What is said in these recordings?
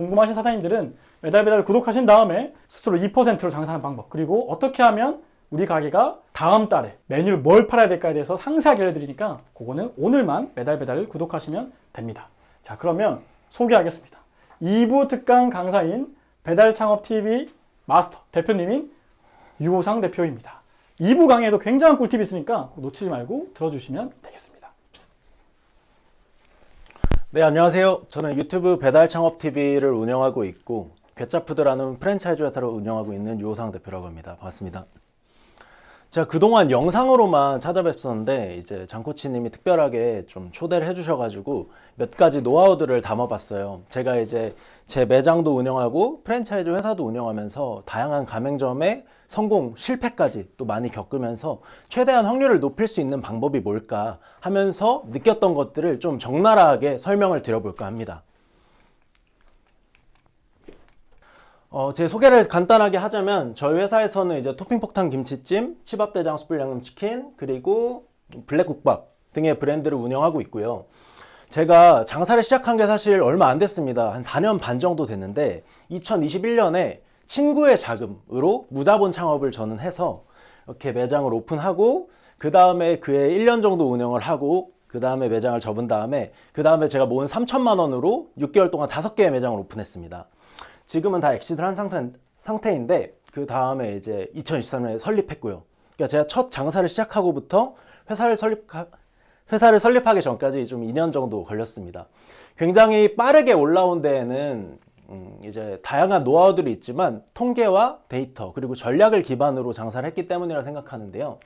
궁금하신 사장님들은 매달배달을 구독하신 다음에 스스로 2%로 장사하는 방법, 그리고 어떻게 하면 우리 가게가 다음 달에 메뉴를 뭘 팔아야 될까에 대해서 상세하게 알려드리니까 그거는 오늘만 매달배달을 구독하시면 됩니다. 자, 그러면 소개하겠습니다. 2부 특강 강사인 배달창업TV 마스터 대표님인 유호상 대표입니다. 2부 강의에도 굉장한 꿀팁이 있으니까 놓치지 말고 들어주시면 되겠습니다. 네, 안녕하세요. 저는 유튜브 배달창업TV를 운영하고 있고 괴짜푸드라는 프랜차이즈 회사를 운영하고 있는 유호상 대표라고 합니다. 반갑습니다. 제가 그동안 영상으로만 찾아뵙었는데 이제 장코치님이 특별하게 좀 초대를 해주셔가지고 몇 가지 노하우들을 담아봤어요. 제가 이제 제 매장도 운영하고 프랜차이즈 회사도 운영하면서 다양한 가맹점의 성공, 실패까지 또 많이 겪으면서 최대한 확률을 높일 수 있는 방법이 뭘까 하면서 느꼈던 것들을 좀 적나라하게 설명을 드려볼까 합니다. 제 소개를 간단하게 하자면 저희 회사에서는 이제 토핑폭탄 김치찜, 치밥대장 숯불 양념치킨, 그리고 블랙국밥 등의 브랜드를 운영하고 있고요. 제가 장사를 시작한 게 사실 얼마 안 됐습니다. 한 4년 반 정도 됐는데 2021년에 친구의 자금으로 무자본 창업을 저는 해서 이렇게 매장을 오픈하고 그 다음에 그해 1년 정도 운영을 하고 그 다음에 매장을 접은 다음에 그 다음에 제가 모은 3천만 원으로 6개월 동안 5개의 매장을 오픈했습니다. 지금은 다 엑시트를 한 상태인데 그 다음에 이제 2023년에 설립했고요. 그러니까 제가 첫 장사를 시작하고부터 회사를 설립하기 전까지 좀 2년 정도 걸렸습니다. 굉장히 빠르게 올라온 데에는 이제 다양한 노하우들이 있지만 통계와 데이터 그리고 전략을 기반으로 장사를 했기 때문이라 생각하는데요.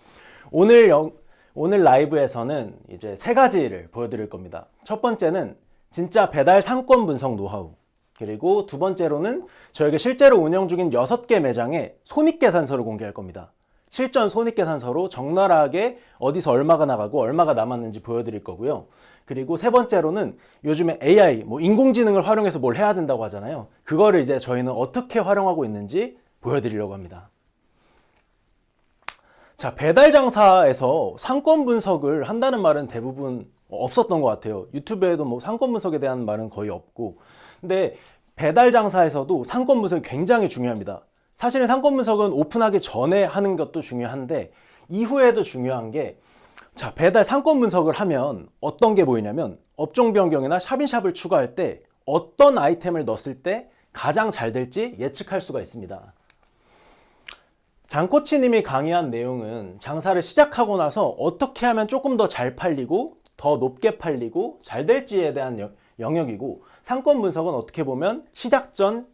오늘 라이브에서는 이제 3가지를 보여드릴 겁니다. 첫 번째는 진짜 배달 상권 분석 노하우, 그리고 두 번째로는 저에게 실제로 운영 중인 6개 매장의 손익계산서를 공개할 겁니다. 실전 손익계산서로 적나라하게 어디서 얼마가 나가고 얼마가 남았는지 보여드릴 거고요. 그리고 세 번째로는 요즘에 AI, 인공지능을 활용해서 뭘 해야 된다고 하잖아요. 그거를 이제 저희는 어떻게 활용하고 있는지 보여드리려고 합니다. 자, 배달 장사에서 상권 분석을 한다는 말은 대부분 없었던 것 같아요. 유튜브에도 상권 분석에 대한 말은 거의 없고. 근데 배달 장사에서도 상권 분석이 굉장히 중요합니다. 사실은 상권 분석은 오픈하기 전에 하는 것도 중요한데 이후에도 중요한 게, 자, 배달 상권 분석을 하면 어떤 게 보이냐면 업종 변경이나 샵인샵을 추가할 때 어떤 아이템을 넣었을 때 가장 잘 될지 예측할 수가 있습니다. 장코치님이 강의한 내용은 장사를 시작하고 나서 어떻게 하면 조금 더 잘 팔리고 더 높게 팔리고 잘 될지에 대한 영역이고, 상권 분석은 어떻게 보면 시작 전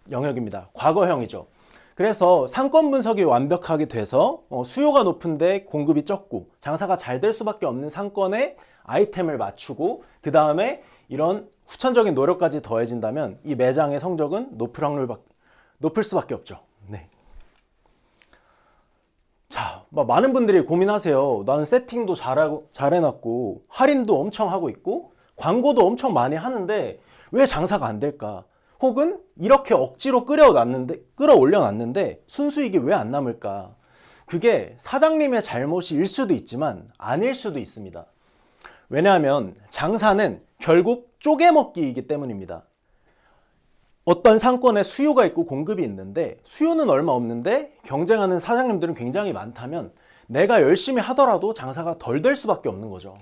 영역입니다. 과거형이죠. 그래서 상권 분석이 완벽하게 돼서 수요가 높은데 공급이 적고 장사가 잘 될 수밖에 없는 상권에 아이템을 맞추고 그 다음에 이런 후천적인 노력까지 더해진다면 이 매장의 성적은 높을 수밖에 없죠. 네. 자, 많은 분들이 고민하세요. 나는 세팅도 잘해놨고 할인도 엄청 하고 있고 광고도 엄청 많이 하는데 왜 장사가 안 될까? 혹은 이렇게 억지로 끌어올려놨는데 순수익이 왜 안 남을까? 그게 사장님의 잘못일 수도 있지만 아닐 수도 있습니다. 왜냐하면 장사는 결국 쪼개먹기이기 때문입니다. 어떤 상권에 수요가 있고 공급이 있는데 수요는 얼마 없는데 경쟁하는 사장님들은 굉장히 많다면 내가 열심히 하더라도 장사가 덜 될 수밖에 없는 거죠.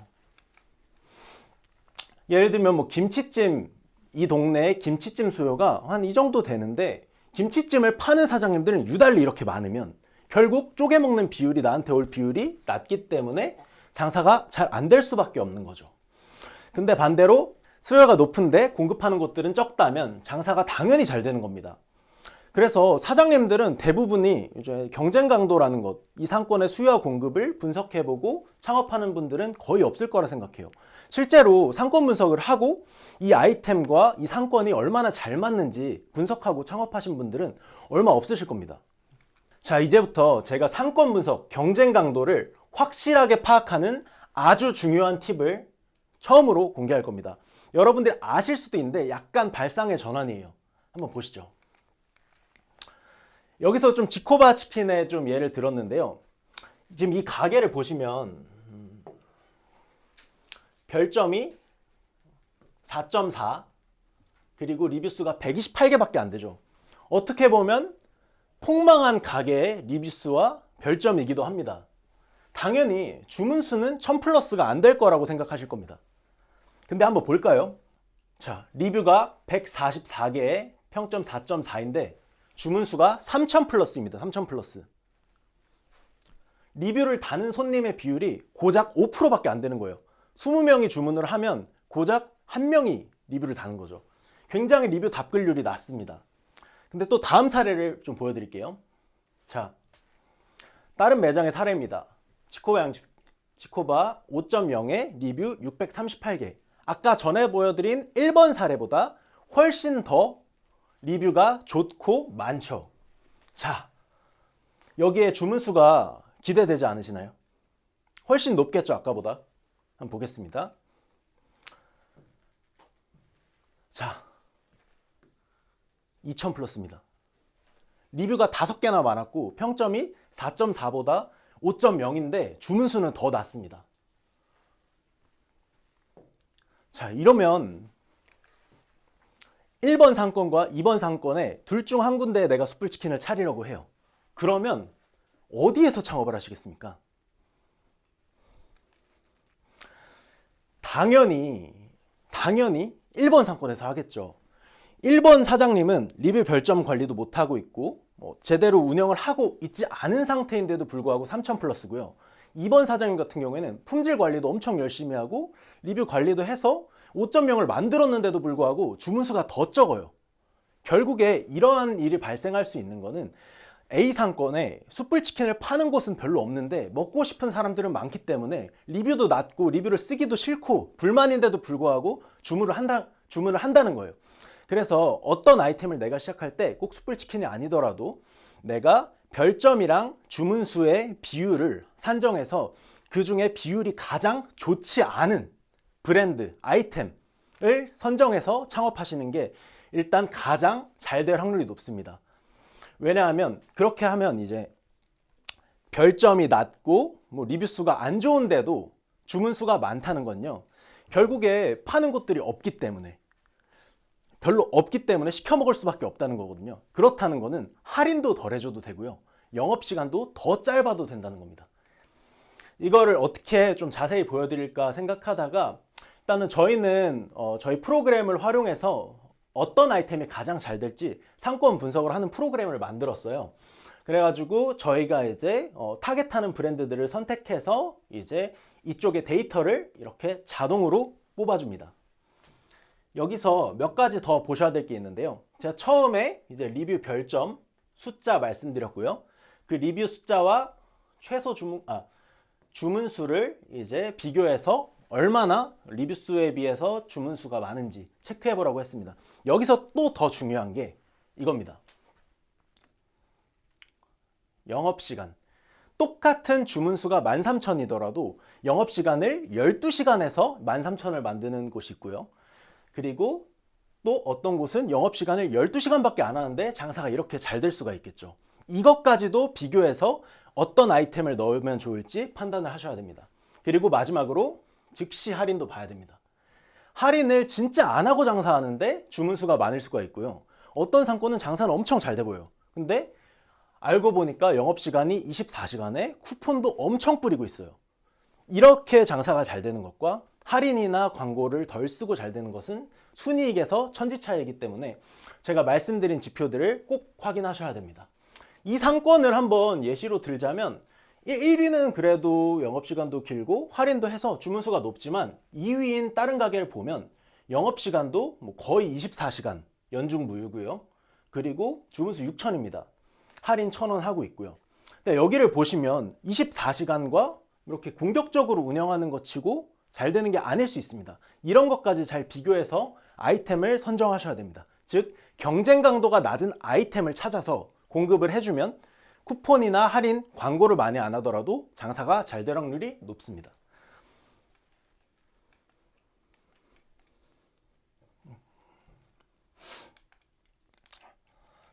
예를 들면 김치찜, 이 동네에 김치찜 수요가 한 이 정도 되는데 김치찜을 파는 사장님들은 유달리 이렇게 많으면 결국 쪼개먹는 비율이 나한테 올 비율이 낮기 때문에 장사가 잘 안 될 수밖에 없는 거죠. 근데 반대로 수요가 높은데 공급하는 곳들은 적다면 장사가 당연히 잘 되는 겁니다. 그래서 사장님들은 대부분이 이제 경쟁 강도라는 것, 이 상권의 수요와 공급을 분석해보고 창업하는 분들은 거의 없을 거라 생각해요. 실제로 상권 분석을 하고 이 아이템과 이 상권이 얼마나 잘 맞는지 분석하고 창업하신 분들은 얼마 없으실 겁니다. 자, 이제부터 제가 상권 분석, 경쟁 강도를 확실하게 파악하는 아주 중요한 팁을 처음으로 공개할 겁니다. 여러분들이 아실 수도 있는데 약간 발상의 전환이에요. 한번 보시죠. 여기서 좀 지코바 치킨의 좀 예를 들었는데요. 지금 이 가게를 보시면 별점이 4.4, 그리고 리뷰 수가 128개밖에 안 되죠. 어떻게 보면 폭망한 가게의 리뷰 수와 별점이기도 합니다. 당연히 주문 수는 1000 플러스가 안 될 거라고 생각하실 겁니다. 근데 한번 볼까요? 자, 리뷰가 144개에 평점 4.4인데 주문 수가 3000 플러스입니다. 3000 플러스. 리뷰를 다는 손님의 비율이 고작 5%밖에 안 되는 거예요. 20명이 주문을 하면 고작 1명이 리뷰를 다는 거죠. 굉장히 리뷰 답글률이 낮습니다. 근데 또 다음 사례를 좀 보여드릴게요. 자, 다른 매장의 사례입니다. 치코바 5.0의 리뷰 638개. 아까 전에 보여드린 1번 사례보다 훨씬 더 리뷰가 좋고 많죠. 자, 여기에 주문 수가 기대되지 않으시나요? 훨씬 높겠죠, 아까보다. 한번 보겠습니다. 자, 2000 플러스입니다. 리뷰가 5개나 많았고 평점이 4.4보다 5.0인데 주문 수는 더 낮습니다. 자, 이러면 1번 상권과 2번 상권에 둘 중 한 군데에 내가 숯불치킨을 차리려고 해요. 그러면 어디에서 창업을 하시겠습니까? 당연히 1번 상권에서 하겠죠. 1번 사장님은 리뷰 별점 관리도 못하고 있고 제대로 운영을 하고 있지 않은 상태인데도 불구하고 3000 플러스고요. 2번 사장님 같은 경우에는 품질 관리도 엄청 열심히 하고 리뷰 관리도 해서 5.0을 만들었는데도 불구하고 주문 수가 더 적어요. 결국에 이러한 일이 발생할 수 있는 거는 A 상권에 숯불치킨을 파는 곳은 별로 없는데 먹고 싶은 사람들은 많기 때문에 리뷰도 낮고 리뷰를 쓰기도 싫고 불만인데도 불구하고 주문을 한다는 거예요. 그래서 어떤 아이템을 내가 시작할 때 꼭 숯불치킨이 아니더라도 내가 별점이랑 주문 수의 비율을 산정해서 그 중에 비율이 가장 좋지 않은 브랜드, 아이템을 선정해서 창업하시는 게 일단 가장 잘 될 확률이 높습니다. 왜냐하면 그렇게 하면 이제 별점이 낮고 리뷰 수가 안 좋은데도 주문 수가 많다는 건요. 결국에 파는 곳들이 없기 때문에 별로 없기 때문에 시켜 먹을 수밖에 없다는 거거든요. 그렇다는 거는 할인도 덜 해줘도 되고요. 영업시간도 더 짧아도 된다는 겁니다. 이거를 어떻게 좀 자세히 보여드릴까 생각하다가 일단은 저희는 저희 프로그램을 활용해서 어떤 아이템이 가장 잘 될지 상권 분석을 하는 프로그램을 만들었어요. 그래가지고 저희가 이제 타겟하는 브랜드들을 선택해서 이제 이쪽에 데이터를 이렇게 자동으로 뽑아줍니다. 여기서 몇 가지 더 보셔야 될 게 있는데요. 제가 처음에 이제 리뷰 별점 숫자 말씀드렸고요. 그 리뷰 숫자와 최소 주문 수를 이제 비교해서 얼마나 리뷰 수에 비해서 주문 수가 많은지 체크해 보라고 했습니다. 여기서 또 더 중요한 게 이겁니다. 영업시간. 똑같은 주문 수가 13,000이더라도 영업시간을 12시간에서 13,000을 만드는 곳이 있고요. 그리고 또 어떤 곳은 영업시간을 12시간밖에 안 하는데 장사가 이렇게 잘 될 수가 있겠죠. 이것까지도 비교해서 어떤 아이템을 넣으면 좋을지 판단을 하셔야 됩니다. 그리고 마지막으로 즉시 할인도 봐야 됩니다. 할인을 진짜 안 하고 장사하는데 주문 수가 많을 수가 있고요. 어떤 상권은 장사는 엄청 잘 돼 보여요. 근데 알고 보니까 영업시간이 24시간에 쿠폰도 엄청 뿌리고 있어요. 이렇게 장사가 잘 되는 것과 할인이나 광고를 덜 쓰고 잘 되는 것은 순이익에서 천지차이이기 때문에 제가 말씀드린 지표들을 꼭 확인하셔야 됩니다. 이 상권을 한번 예시로 들자면 1위는 그래도 영업시간도 길고 할인도 해서 주문수가 높지만 2위인 다른 가게를 보면 영업시간도 거의 24시간 연중무휴고요. 그리고 주문수 6,000입니다. 할인 1,000원 하고 있고요. 근데 여기를 보시면 24시간과 이렇게 공격적으로 운영하는 것 치고 잘 되는 게 아닐 수 있습니다. 이런 것까지 잘 비교해서 아이템을 선정하셔야 됩니다. 즉 경쟁 강도가 낮은 아이템을 찾아서 공급을 해주면 쿠폰이나 할인, 광고를 많이 안 하더라도 장사가 잘 될 확률이 높습니다.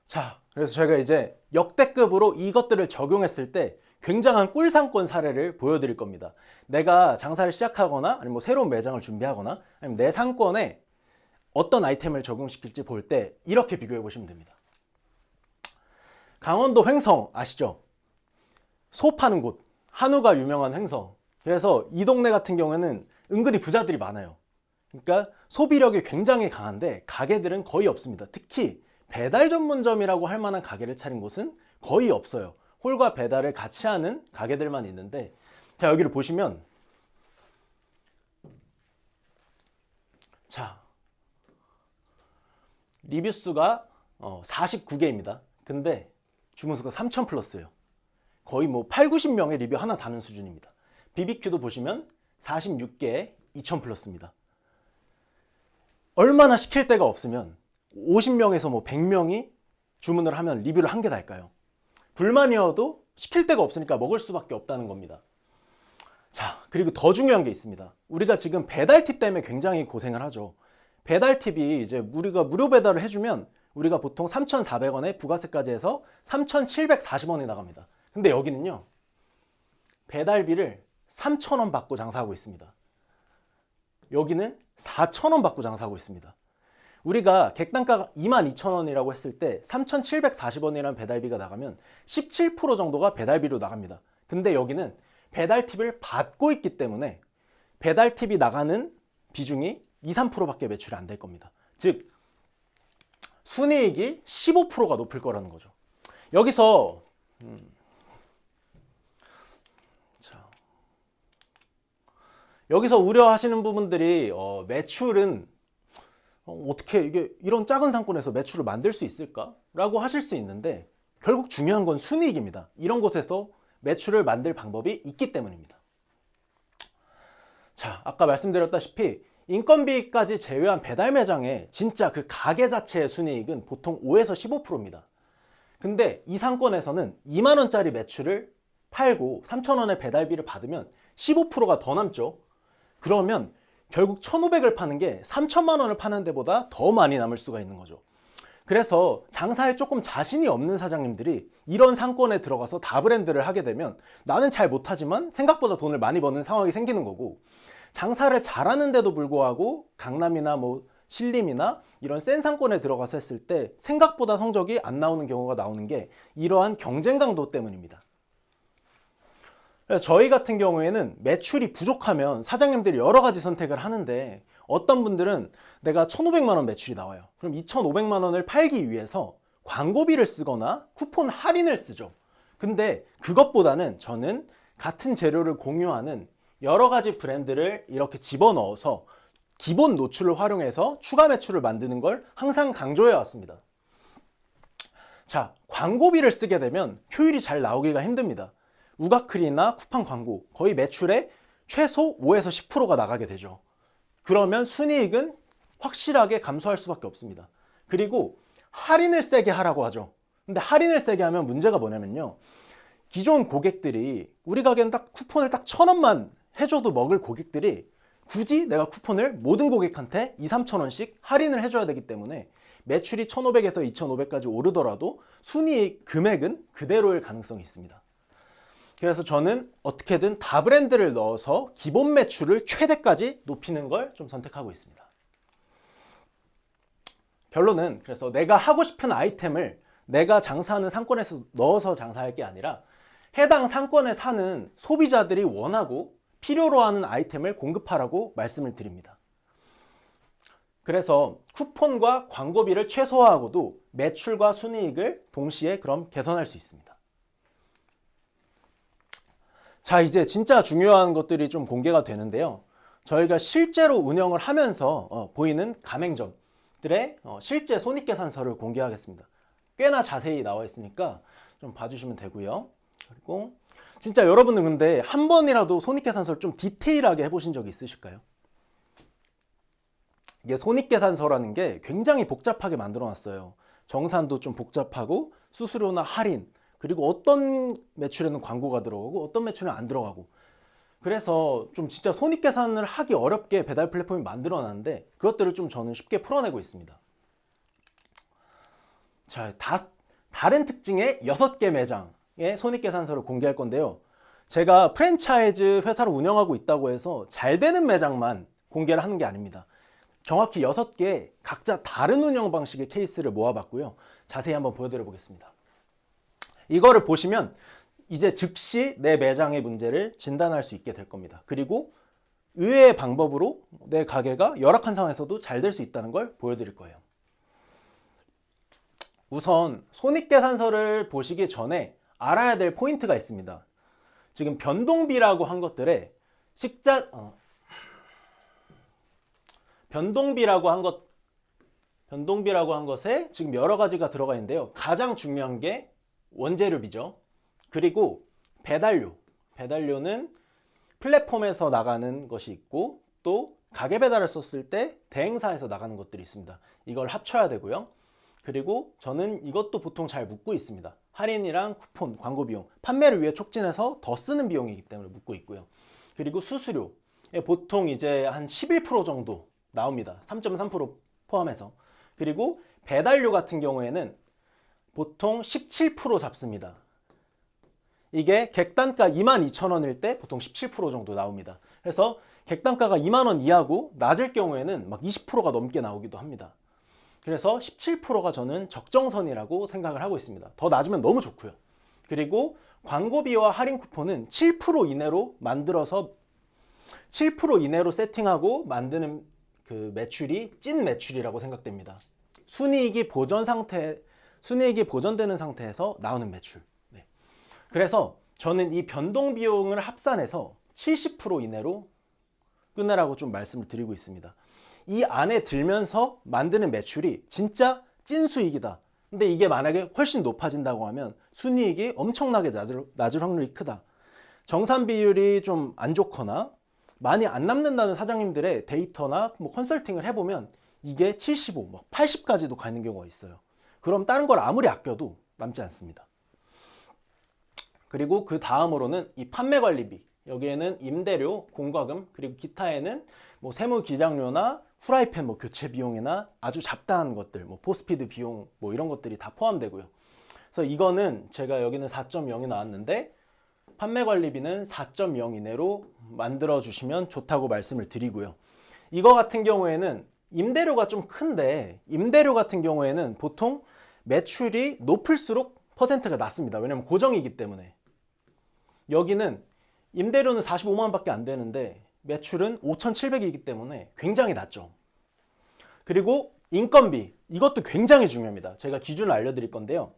자, 그래서 저희가 이제 역대급으로 이것들을 적용했을 때 굉장한 꿀상권 사례를 보여드릴 겁니다. 내가 장사를 시작하거나 아니면 새로운 매장을 준비하거나 아니면 내 상권에 어떤 아이템을 적용시킬지 볼 때 이렇게 비교해 보시면 됩니다. 강원도 횡성 아시죠? 소 파는 곳, 한우가 유명한 횡성. 그래서 이 동네 같은 경우에는 은근히 부자들이 많아요. 그러니까 소비력이 굉장히 강한데 가게들은 거의 없습니다. 특히 배달 전문점이라고 할 만한 가게를 차린 곳은 거의 없어요. 홀과 배달을 같이 하는 가게들만 있는데, 자, 여기를 보시면, 자, 리뷰 수가 49개입니다. 근데 주문 수가 3,000 플러스예요. 거의 뭐 8, 90명의 리뷰 하나 다는 수준입니다. BBQ도 보시면 46개에 2,000 플러스입니다. 얼마나 시킬 데가 없으면 50명에서 뭐 100명이 주문을 하면 리뷰를 한 개 달까요? 불만이어도 시킬 데가 없으니까 먹을 수밖에 없다는 겁니다. 자, 그리고 더 중요한 게 있습니다. 우리가 지금 배달 팁 때문에 굉장히 고생을 하죠. 배달 팁이 이제 우리가 무료 배달을 해주면 우리가 보통 3,400원에 부가세까지 해서 3,740원이 나갑니다. 근데 여기는요, 배달비를 3,000원 받고 장사하고 있습니다. 여기는 4,000원 받고 장사하고 있습니다. 우리가 객단가가 22,000원이라고 했을 때 3,740원이라는 배달비가 나가면 17% 정도가 배달비로 나갑니다. 근데 여기는 배달 팁을 받고 있기 때문에 배달 팁이 나가는 비중이 2, 3%밖에 매출이 안 될 겁니다. 즉 순이익이 15%가 높을 거라는 거죠. 여기서 여기서 우려하시는 부분들이 매출은 어떻게 이런 작은 상권에서 매출을 만들 수 있을까? 라고 하실 수 있는데, 결국 중요한 건 순이익입니다. 이런 곳에서 매출을 만들 방법이 있기 때문입니다. 자, 아까 말씀드렸다시피 인건비까지 제외한 배달 매장의 진짜 그 가게 자체의 순이익은 보통 5에서 15%입니다. 근데 이 상권에서는 2만 원짜리 매출을 팔고 3,000원의 배달비를 받으면 15%가 더 남죠. 그러면 결국 1,500을 파는 게 3,000만 원을 파는 데보다 더 많이 남을 수가 있는 거죠. 그래서 장사에 조금 자신이 없는 사장님들이 이런 상권에 들어가서 다브랜드를 하게 되면 나는 잘 못하지만 생각보다 돈을 많이 버는 상황이 생기는 거고, 장사를 잘하는데도 불구하고 강남이나 뭐 신림이나 이런 센 상권에 들어가서 했을 때 생각보다 성적이 안 나오는 경우가 나오는 게 이러한 경쟁 강도 때문입니다. 저희 같은 경우에는 매출이 부족하면 사장님들이 여러 가지 선택을 하는데, 어떤 분들은 내가 1,500만 원 매출이 나와요. 그럼 2,500만 원을 팔기 위해서 광고비를 쓰거나 쿠폰 할인을 쓰죠. 근데 그것보다는 저는 같은 재료를 공유하는 여러 가지 브랜드를 이렇게 집어넣어서 기본 노출을 활용해서 추가 매출을 만드는 걸 항상 강조해 왔습니다. 자, 광고비를 쓰게 되면 효율이 잘 나오기가 힘듭니다. 우가클이나 쿠팡 광고 거의 매출의 최소 5에서 10%가 나가게 되죠. 그러면 순이익은 확실하게 감소할 수밖에 없습니다. 그리고 할인을 세게 하라고 하죠. 근데 할인을 세게 하면 문제가 뭐냐면요, 기존 고객들이 우리 가게는 딱 쿠폰을 딱 1,000원만 해줘도 먹을 고객들이 굳이 내가 쿠폰을 모든 고객한테 2, 3,000원씩 할인을 해줘야 되기 때문에 매출이 1,500에서 2,500까지 오르더라도 순이익 금액은 그대로일 가능성이 있습니다. 그래서 저는 어떻게든 다브랜드를 넣어서 기본 매출을 최대까지 높이는 걸 좀 선택하고 있습니다. 결론은, 그래서 내가 하고 싶은 아이템을 내가 장사하는 상권에서 넣어서 장사할 게 아니라 해당 상권에 사는 소비자들이 원하고 필요로 하는 아이템을 공급하라고 말씀을 드립니다. 그래서 쿠폰과 광고비를 최소화하고도 매출과 순이익을 동시에 그럼 개선할 수 있습니다. 자, 이제 진짜 중요한 것들이 좀 공개가 되는데요. 저희가 실제로 운영을 하면서 보이는 가맹점들의 실제 손익계산서를 공개하겠습니다. 꽤나 자세히 나와 있으니까 좀 봐주시면 되고요. 그리고 진짜 여러분은 근데 한 번이라도 손익계산서를 좀 디테일하게 해보신 적이 있으실까요? 이게 손익계산서라는 게 굉장히 복잡하게 만들어 놨어요. 정산도 좀 복잡하고 수수료나 할인, 그리고 어떤 매출에는 광고가 들어가고 어떤 매출은 안 들어가고, 그래서 좀 진짜 손익계산을 하기 어렵게 배달 플랫폼이 만들어 놨는데 그것들을 좀 저는 쉽게 풀어내고 있습니다. 자, 다른 특징의 6개 매장의 손익계산서를 공개할 건데요. 제가 프랜차이즈 회사를 운영하고 있다고 해서 잘 되는 매장만 공개를 하는 게 아닙니다. 정확히 6개 각자 다른 운영 방식의 케이스를 모아봤고요. 자세히 한번 보여드려 보겠습니다. 이거를 보시면 이제 즉시 내 매장의 문제를 진단할 수 있게 될 겁니다. 그리고 의외의 방법으로 내 가게가 열악한 상황에서도 잘 될 수 있다는 걸 보여드릴 거예요. 우선 손익계산서를 보시기 전에 알아야 될 포인트가 있습니다. 지금 변동비라고 한 것들에 변동비라고 한 것에 지금 여러 가지가 들어가 있는데요. 가장 중요한 게 원재료비죠. 그리고 배달료는 플랫폼에서 나가는 것이 있고 또 가게 배달을 썼을 때 대행사에서 나가는 것들이 있습니다. 이걸 합쳐야 되고요. 그리고 저는 이것도 보통 잘 묻고 있습니다. 할인이랑 쿠폰, 광고 비용, 판매를 위해 촉진해서 더 쓰는 비용이기 때문에 묻고 있고요. 그리고 수수료, 보통 이제 한 11% 정도 나옵니다. 3.3% 포함해서. 그리고 배달료 같은 경우에는 보통 17% 잡습니다. 이게 객단가 22,000원일 때 보통 17% 정도 나옵니다. 그래서 객단가가 20,000원 이하고 낮을 경우에는 막 20%가 넘게 나오기도 합니다. 그래서 17%가 저는 적정선이라고 생각을 하고 있습니다. 더 낮으면 너무 좋고요. 그리고 광고비와 할인 쿠폰은 7% 이내로 만들어서 7% 이내로 세팅하고 만드는 그 매출이 찐 매출이라고 생각됩니다. 순이익이 보전되는 상태에서 나오는 매출. 네. 그래서 저는 이 변동 비용을 합산해서 70% 이내로 끝내라고 좀 말씀을 드리고 있습니다. 이 안에 들면서 만드는 매출이 진짜 찐 수익이다. 근데 이게 만약에 훨씬 높아진다고 하면 순이익이 엄청나게 낮을 확률이 크다. 정산 비율이 좀 안 좋거나 많이 안 남는다는 사장님들의 데이터나 뭐 컨설팅을 해보면 이게 75, 80까지도 가는 경우가 있어요. 그럼 다른 걸 아무리 아껴도 남지 않습니다. 그리고 그 다음으로는 이 판매관리비, 여기에는 임대료, 공과금, 그리고 기타에는 뭐 세무기장료나 후라이팬 뭐 교체 비용이나 아주 잡다한 것들, 뭐 포스피드 비용 뭐 이런 것들이 다 포함되고요. 그래서 이거는 제가 여기는 4.0이 나왔는데 판매관리비는 4.0 이내로 만들어 주시면 좋다고 말씀을 드리고요. 이거 같은 경우에는 임대료가 좀 큰데 임대료 같은 경우에는 보통 매출이 높을수록 퍼센트가 낮습니다. 왜냐면 고정이기 때문에. 여기는 임대료는 45만 원밖에 안 되는데 매출은 5,700이기 때문에 굉장히 낮죠. 그리고 인건비, 이것도 굉장히 중요합니다. 제가 기준을 알려드릴 건데요.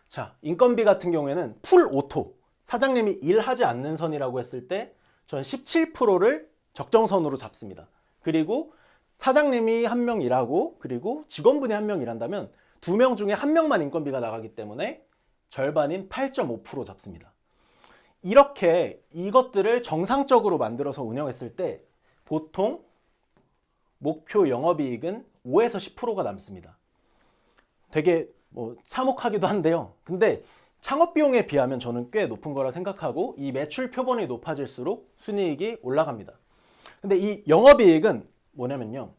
자, 인건비 같은 경우에는 풀 오토, 사장님이 일하지 않는 선이라고 했을 때 전 17%를 적정선으로 잡습니다. 그리고 사장님이 한 명 일하고 그리고 직원분이 한 명 일한다면 2명 중에 1명만 인건비가 나가기 때문에 절반인 8.5% 잡습니다. 이렇게 이것들을 정상적으로 만들어서 운영했을 때 보통 목표 영업이익은 5에서 10%가 남습니다. 되게 뭐 참혹하기도 한데요. 근데 창업비용에 비하면 저는 꽤 높은 거라 생각하고 이 매출 표본이 높아질수록 순이익이 올라갑니다. 근데 이 영업이익은 뭐냐면요.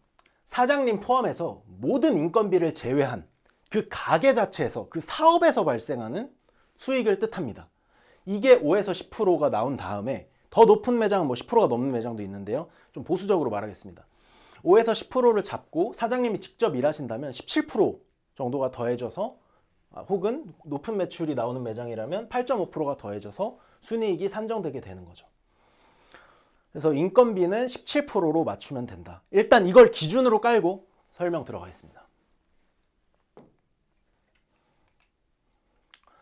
사장님 포함해서 모든 인건비를 제외한 그 가게 자체에서 그 사업에서 발생하는 수익을 뜻합니다. 이게 5에서 10%가 나온 다음에 더 높은 매장은 뭐 10%가 넘는 매장도 있는데요. 좀 보수적으로 말하겠습니다. 5에서 10%를 잡고 사장님이 직접 일하신다면 17% 정도가 더해져서 혹은 높은 매출이 나오는 매장이라면 8.5%가 더해져서 순이익이 산정되게 되는 거죠. 그래서 인건비는 17%로 맞추면 된다. 일단 이걸 기준으로 깔고 설명 들어가겠습니다.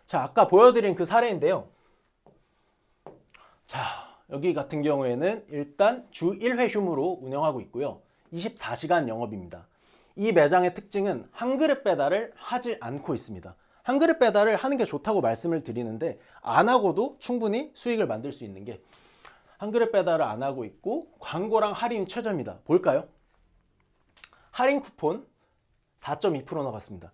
자, 아까 보여드린 그 사례인데요. 자, 여기 같은 경우에는 일단 주 1회 휴무로 운영하고 있고요. 24시간 영업입니다. 이 매장의 특징은 한 그릇 배달을 하지 않고 있습니다. 한 그릇 배달을 하는 게 좋다고 말씀을 드리는데 안 하고도 충분히 수익을 만들 수 있는 게 한 그릇 배달을 안 하고 있고 광고랑 할인이 최저입니다. 볼까요? 할인 쿠폰 4.2% 나갔습니다.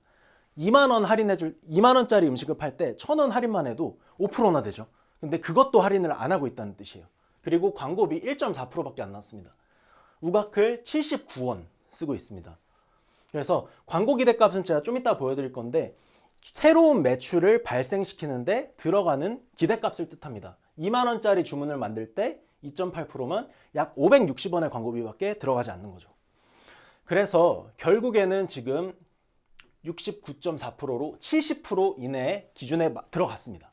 2만 원짜리 음식을 팔 때 1,000원 할인만 해도 5%나 되죠. 근데 그것도 할인을 안 하고 있다는 뜻이에요. 그리고 광고비 1.4%밖에 안 나왔습니다. 우가클 79원 쓰고 있습니다. 그래서 광고 기대값은 제가 좀 이따 보여드릴 건데 새로운 매출을 발생시키는데 들어가는 기대값을 뜻합니다. 2만 원짜리 주문을 만들 때 2.8%면 약 560원의 광고비밖에 들어가지 않는 거죠. 그래서 결국에는 지금 69.4%로 70% 이내의 기준에 들어갔습니다.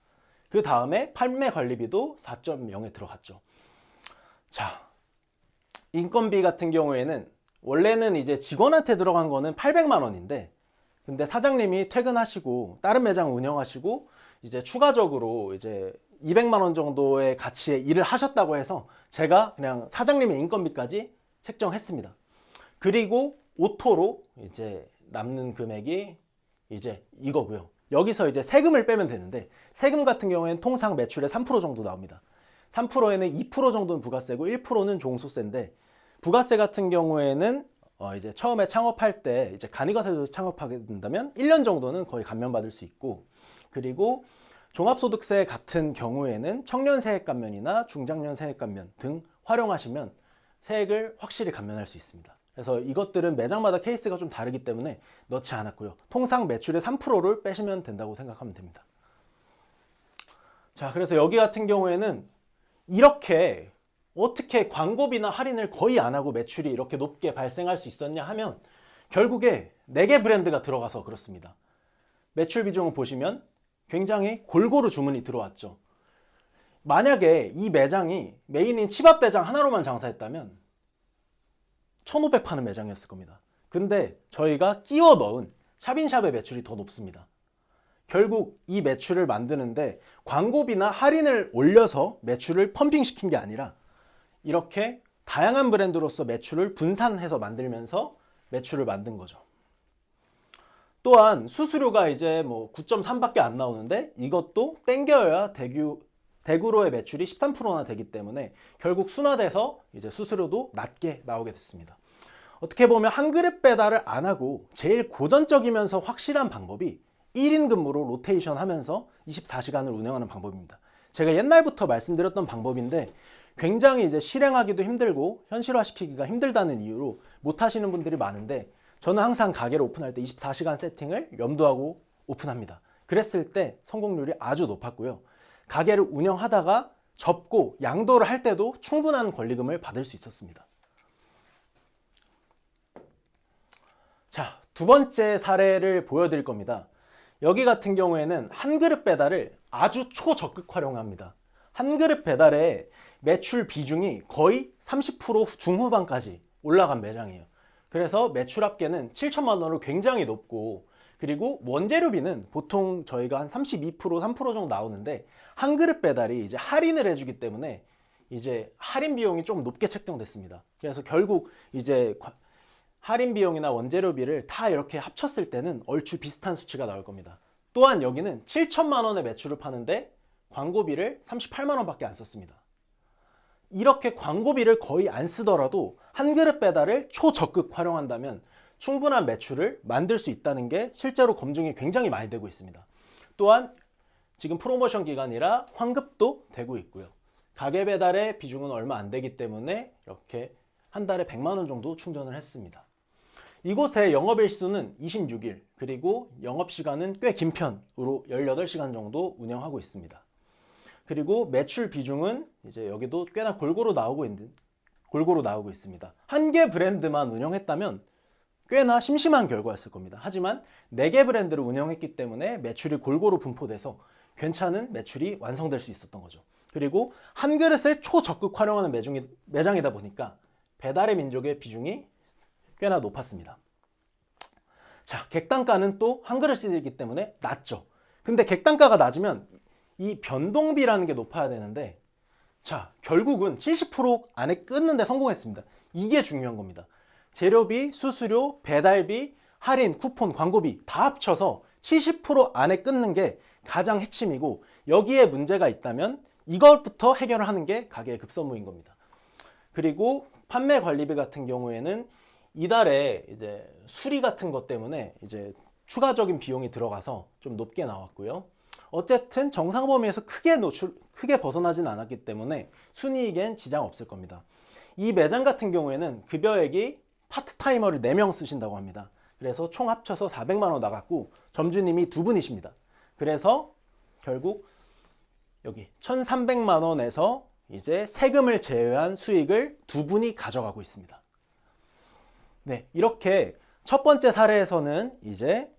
그 다음에 판매 관리비도 4.0에 들어갔죠. 자, 인건비 같은 경우에는 원래는 이제 직원한테 들어간 거는 800만 원인데, 근데 사장님이 퇴근하시고 다른 매장 운영하시고 이제 추가적으로 이제 200만 원 정도의 가치의 일을 하셨다고 해서 제가 그냥 사장님의 인건비까지 책정했습니다. 그리고 오토로 이제 남는 금액이 이제 이거고요. 여기서 이제 세금을 빼면 되는데, 세금 같은 경우에는 통상 매출의 3% 정도 나옵니다. 3%에는 2% 정도는 부가세고 1%는 종소세인데, 부가세 같은 경우에는 이제 처음에 창업할 때 이제 간이가세에서 창업하게 된다면 1년 정도는 거의 감면받을 수 있고, 그리고 종합소득세 같은 경우에는 청년 세액 감면이나 중장년 세액 감면 등 활용하시면 세액을 확실히 감면할 수 있습니다. 그래서 이것들은 매장마다 케이스가 좀 다르기 때문에 넣지 않았고요. 통상 매출의 3%를 빼시면 된다고 생각하면 됩니다. 자, 그래서 여기 같은 경우에는 이렇게 어떻게 광고비나 할인을 거의 안 하고 매출이 이렇게 높게 발생할 수 있었냐 하면 결국에 4개 브랜드가 들어가서 그렇습니다. 매출 비중을 보시면 굉장히 골고루 주문이 들어왔죠. 만약에 이 매장이 메인인 치밥대장 하나로만 장사했다면 1,500 파는 매장이었을 겁니다. 근데 저희가 끼워 넣은 샵인샵의 매출이 더 높습니다. 결국 이 매출을 만드는데 광고비나 할인을 올려서 매출을 펌핑시킨 게 아니라 이렇게 다양한 브랜드로서 매출을 분산해서 만들면서 매출을 만든 거죠. 또한 수수료가 이제 뭐 9.3밖에 안 나오는데 이것도 땡겨야 대구로의 매출이 13%나 되기 때문에 결국 순화돼서 이제 수수료도 낮게 나오게 됐습니다. 어떻게 보면 한 그릇 배달을 안 하고 제일 고전적이면서 확실한 방법이 1인 근무로 로테이션 하면서 24시간을 운영하는 방법입니다. 제가 옛날부터 말씀드렸던 방법인데 굉장히 이제 실행하기도 힘들고 현실화시키기가 힘들다는 이유로 못 하시는 분들이 많은데, 저는 항상 가게를 오픈할 때 24시간 세팅을 염두하고 오픈합니다. 그랬을 때 성공률이 아주 높았고요. 가게를 운영하다가 접고 양도를 할 때도 충분한 권리금을 받을 수 있었습니다. 자, 두 번째 사례를 보여드릴 겁니다. 여기 같은 경우에는 한 그릇 배달을 아주 초적극 활용합니다. 한 그릇 배달의 매출 비중이 거의 30% 중후반까지 올라간 매장이에요. 그래서 매출 합계는 7천만 원으로 굉장히 높고, 그리고 원재료비는 보통 저희가 한 32%, 3% 정도 나오는데 한 그릇 배달이 이제 할인을 해주기 때문에 이제 할인 비용이 좀 높게 책정됐습니다. 그래서 결국 이제 할인 비용이나 원재료비를 다 이렇게 합쳤을 때는 얼추 비슷한 수치가 나올 겁니다. 또한 여기는 7천만 원의 매출을 파는데 광고비를 38만 원밖에 안 썼습니다. 이렇게 광고비를 거의 안 쓰더라도 한 그릇 배달을 초적극 활용한다면 충분한 매출을 만들 수 있다는 게 실제로 검증이 굉장히 많이 되고 있습니다. 또한 지금 프로모션 기간이라 환급도 되고 있고요. 가게 배달의 비중은 얼마 안 되기 때문에 이렇게 한 달에 100만 원 정도 충전을 했습니다. 이곳의 영업일수는 26일, 그리고 영업시간은 꽤 긴 편으로 18시간 정도 운영하고 있습니다. 그리고 매출 비중은 이제 여기도 꽤나 골고루 나오고 있습니다. 한 개 브랜드만 운영했다면 꽤나 심심한 결과였을 겁니다. 하지만 4개 브랜드를 운영했기 때문에 매출이 골고루 분포돼서 괜찮은 매출이 완성될 수 있었던 거죠. 그리고 한 그릇을 초적극 활용하는 매장이다 보니까 배달의 민족의 비중이 꽤나 높았습니다. 자, 객단가는 또 한 그릇이기 때문에 낮죠. 근데 객단가가 낮으면 이 변동비라는 게 높아야 되는데, 자, 결국은 70% 안에 끊는데 성공했습니다. 이게 중요한 겁니다. 재료비, 수수료, 배달비, 할인, 쿠폰, 광고비 다 합쳐서 70% 안에 끊는 게 가장 핵심이고, 여기에 문제가 있다면 이것부터 해결을 하는 게 가게의 급선무인 겁니다. 그리고 판매 관리비 같은 경우에는 이달에 이제 수리 같은 것 때문에 이제 추가적인 비용이 들어가서 좀 높게 나왔고요. 어쨌든 정상 범위에서 크게 벗어나진 않았기 때문에 순이익엔 지장 없을 겁니다. 이 매장 같은 경우에는 급여액이 파트타이머를 4명 쓰신다고 합니다. 그래서 총 합쳐서 400만 원 나갔고 점주님이 2분이십니다. 그래서 결국 여기 1,300만 원에서 이제 세금을 제외한 수익을 두 분이 가져가고 있습니다. 네, 이렇게 첫 번째 사례에서는 이제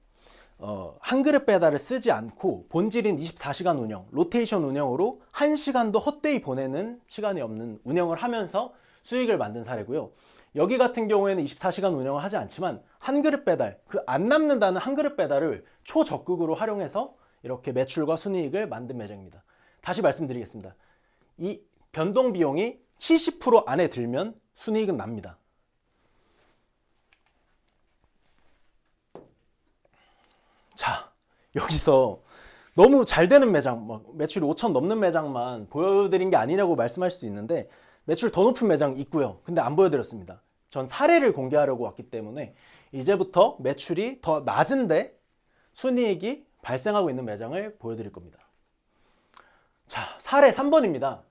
한 그릇 배달을 쓰지 않고 본질인 24시간 운영, 로테이션 운영으로 1시간도 헛되이 보내는 시간이 없는 운영을 하면서 수익을 만든 사례고요. 여기 같은 경우에는 24시간 운영을 하지 않지만 한 그릇 배달, 그 안 남는다는 한 그릇 배달을 초적극으로 활용해서 이렇게 매출과 순이익을 만든 매장입니다. 다시 말씀드리겠습니다. 이 변동 비용이 70% 안에 들면 순이익은 납니다. 자, 여기서 너무 잘 되는 매장, 매출이 5천 넘는 매장만 보여드린 게 아니냐고 말씀할 수 있는데 매출 더 높은 매장 있고요. 근데 안 보여드렸습니다. 전 사례를 공개하려고 왔기 때문에 이제부터 매출이 더 낮은데 순이익이 발생하고 있는 매장을 보여드릴 겁니다. 자, 사례 3번입니다.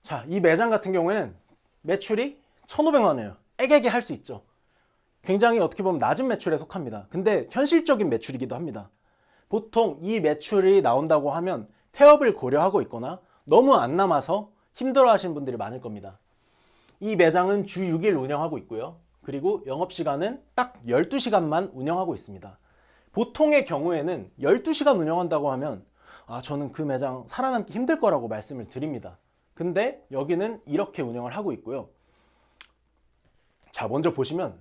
자, 이 매장 같은 경우에는 매출이 1,500만 원이에요. 애게게 할 수 있죠. 굉장히 어떻게 보면 낮은 매출에 속합니다. 근데 현실적인 매출이기도 합니다. 보통 이 매출이 나온다고 하면 폐업을 고려하고 있거나 너무 안 남아서 힘들어 하시는 분들이 많을 겁니다. 이 매장은 주 6일 운영하고 있고요. 그리고 영업시간은 딱 12시간만 운영하고 있습니다. 보통의 경우에는 12시간 운영한다고 하면 저는 그 매장 살아남기 힘들 거라고 말씀을 드립니다. 근데 여기는 이렇게 운영을 하고 있고요. 자, 먼저 보시면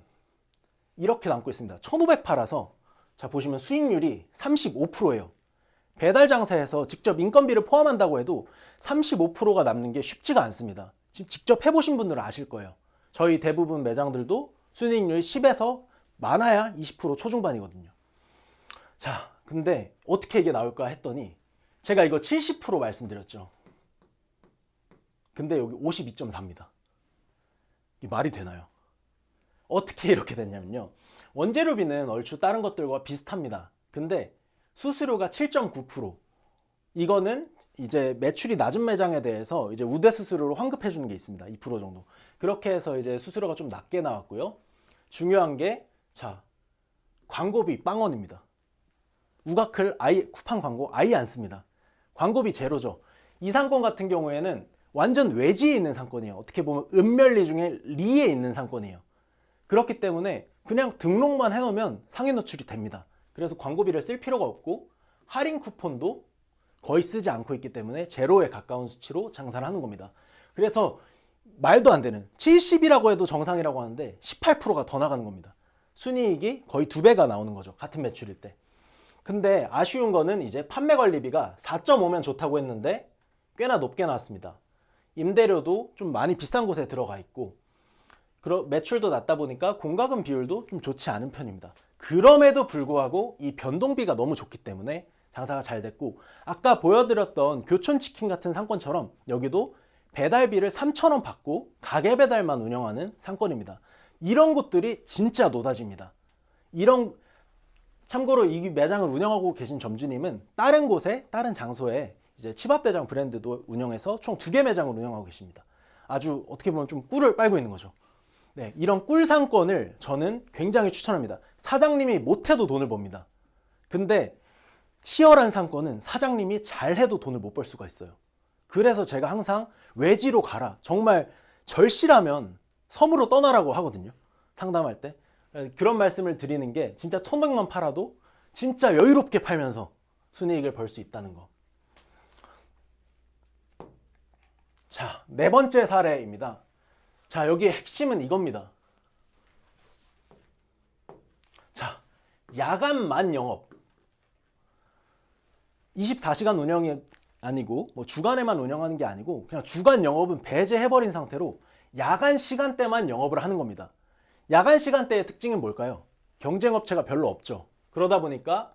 이렇게 남고 있습니다. 1,500 팔아서 자 보시면 수익률이 35%예요. 배달 장사에서 직접 인건비를 포함한다고 해도 35%가 남는 게 쉽지가 않습니다. 지금 직접 해보신 분들은 아실 거예요. 저희 대부분 매장들도 순이익률이 10에서 많아야 20% 초중반이거든요. 자, 근데 어떻게 이게 나올까 했더니 제가 이거 70% 말씀드렸죠. 근데 여기 52.4입니다. 이게 말이 되나요? 어떻게 이렇게 됐냐면요. 원재료비는 얼추 다른 것들과 비슷합니다. 근데 수수료가 7.9%. 이거는 이제 매출이 낮은 매장에 대해서 이제 우대 수수료로 환급해 주는 게 있습니다. 2% 정도. 그렇게 해서 이제 수수료가 좀 낮게 나왔고요. 중요한 게 광고비 빵원입니다. 우가클 쿠팡 광고 아예 안 씁니다. 광고비 제로죠. 이 상권 같은 경우에는 완전 외지에 있는 상권이에요. 어떻게 보면 읍면리 중에 리에 있는 상권이에요. 그렇기 때문에 그냥 등록만 해놓으면 상위 노출이 됩니다. 그래서 광고비를 쓸 필요가 없고 할인 쿠폰도 거의 쓰지 않고 있기 때문에 제로에 가까운 수치로 장사를 하는 겁니다. 그래서 말도 안 되는 70이라고 해도 정상이라고 하는데 18%가 더 나가는 겁니다. 순이익이 거의 2배가 나오는 거죠. 같은 매출일 때. 근데 아쉬운 거는 이제 판매 관리비가 4.5면 좋다고 했는데 꽤나 높게 나왔습니다. 임대료도 좀 많이 비싼 곳에 들어가 있고 매출도 낮다 보니까 공과금 비율도 좀 좋지 않은 편입니다. 그럼에도 불구하고 이 변동비가 너무 좋기 때문에 장사가 잘 됐고 아까 보여드렸던 교촌치킨 같은 상권처럼 여기도 배달비를 3,000원 받고 가게 배달만 운영하는 상권입니다. 이런 곳들이 진짜 노다지입니다. 참고로 이 매장을 운영하고 계신 점주님은 다른 곳에 다른 장소에 이제 치밥대장 브랜드도 운영해서 총 2개 매장을 운영하고 계십니다. 아주 어떻게 보면 좀 꿀을 빨고 있는 거죠. 네, 이런 꿀 상권을 저는 굉장히 추천합니다. 사장님이 못해도 돈을 법니다. 근데 치열한 상권은 사장님이 잘해도 돈을 못 벌 수가 있어요. 그래서 제가 항상 외지로 가라. 정말 절실하면 섬으로 떠나라고 하거든요. 상담할 때. 그런 말씀을 드리는 게 진짜 1,500만 팔아도 진짜 여유롭게 팔면서 순이익을 벌 수 있다는 거. 자, 네 번째 사례입니다. 자, 여기의 핵심은 이겁니다. 자, 야간만 영업. 24시간 운영이 아니고 주간에만 운영하는 게 아니고 그냥 주간 영업은 배제해버린 상태로 야간 시간대만 영업을 하는 겁니다. 야간 시간대의 특징은 뭘까요? 경쟁업체가 별로 없죠. 그러다 보니까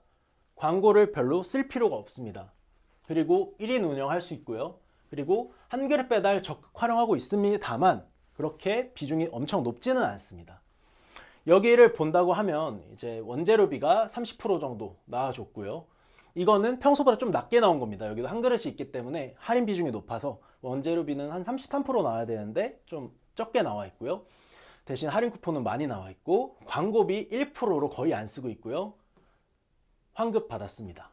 광고를 별로 쓸 필요가 없습니다. 그리고 1인 운영할 수 있고요. 그리고 한 그릇 배달 적극 활용하고 있습니다만 그렇게 비중이 엄청 높지는 않습니다. 여기를 본다고 하면 이제 원재료비가 30% 정도 나와줬고요. 이거는 평소보다 좀 낮게 나온 겁니다. 여기도 한 그릇이 있기 때문에 할인 비중이 높아서 원재료비는 한 33% 나와야 되는데 좀 적게 나와 있고요. 대신 할인 쿠폰은 많이 나와 있고 광고비 1%로 거의 안 쓰고 있고요. 환급 받았습니다.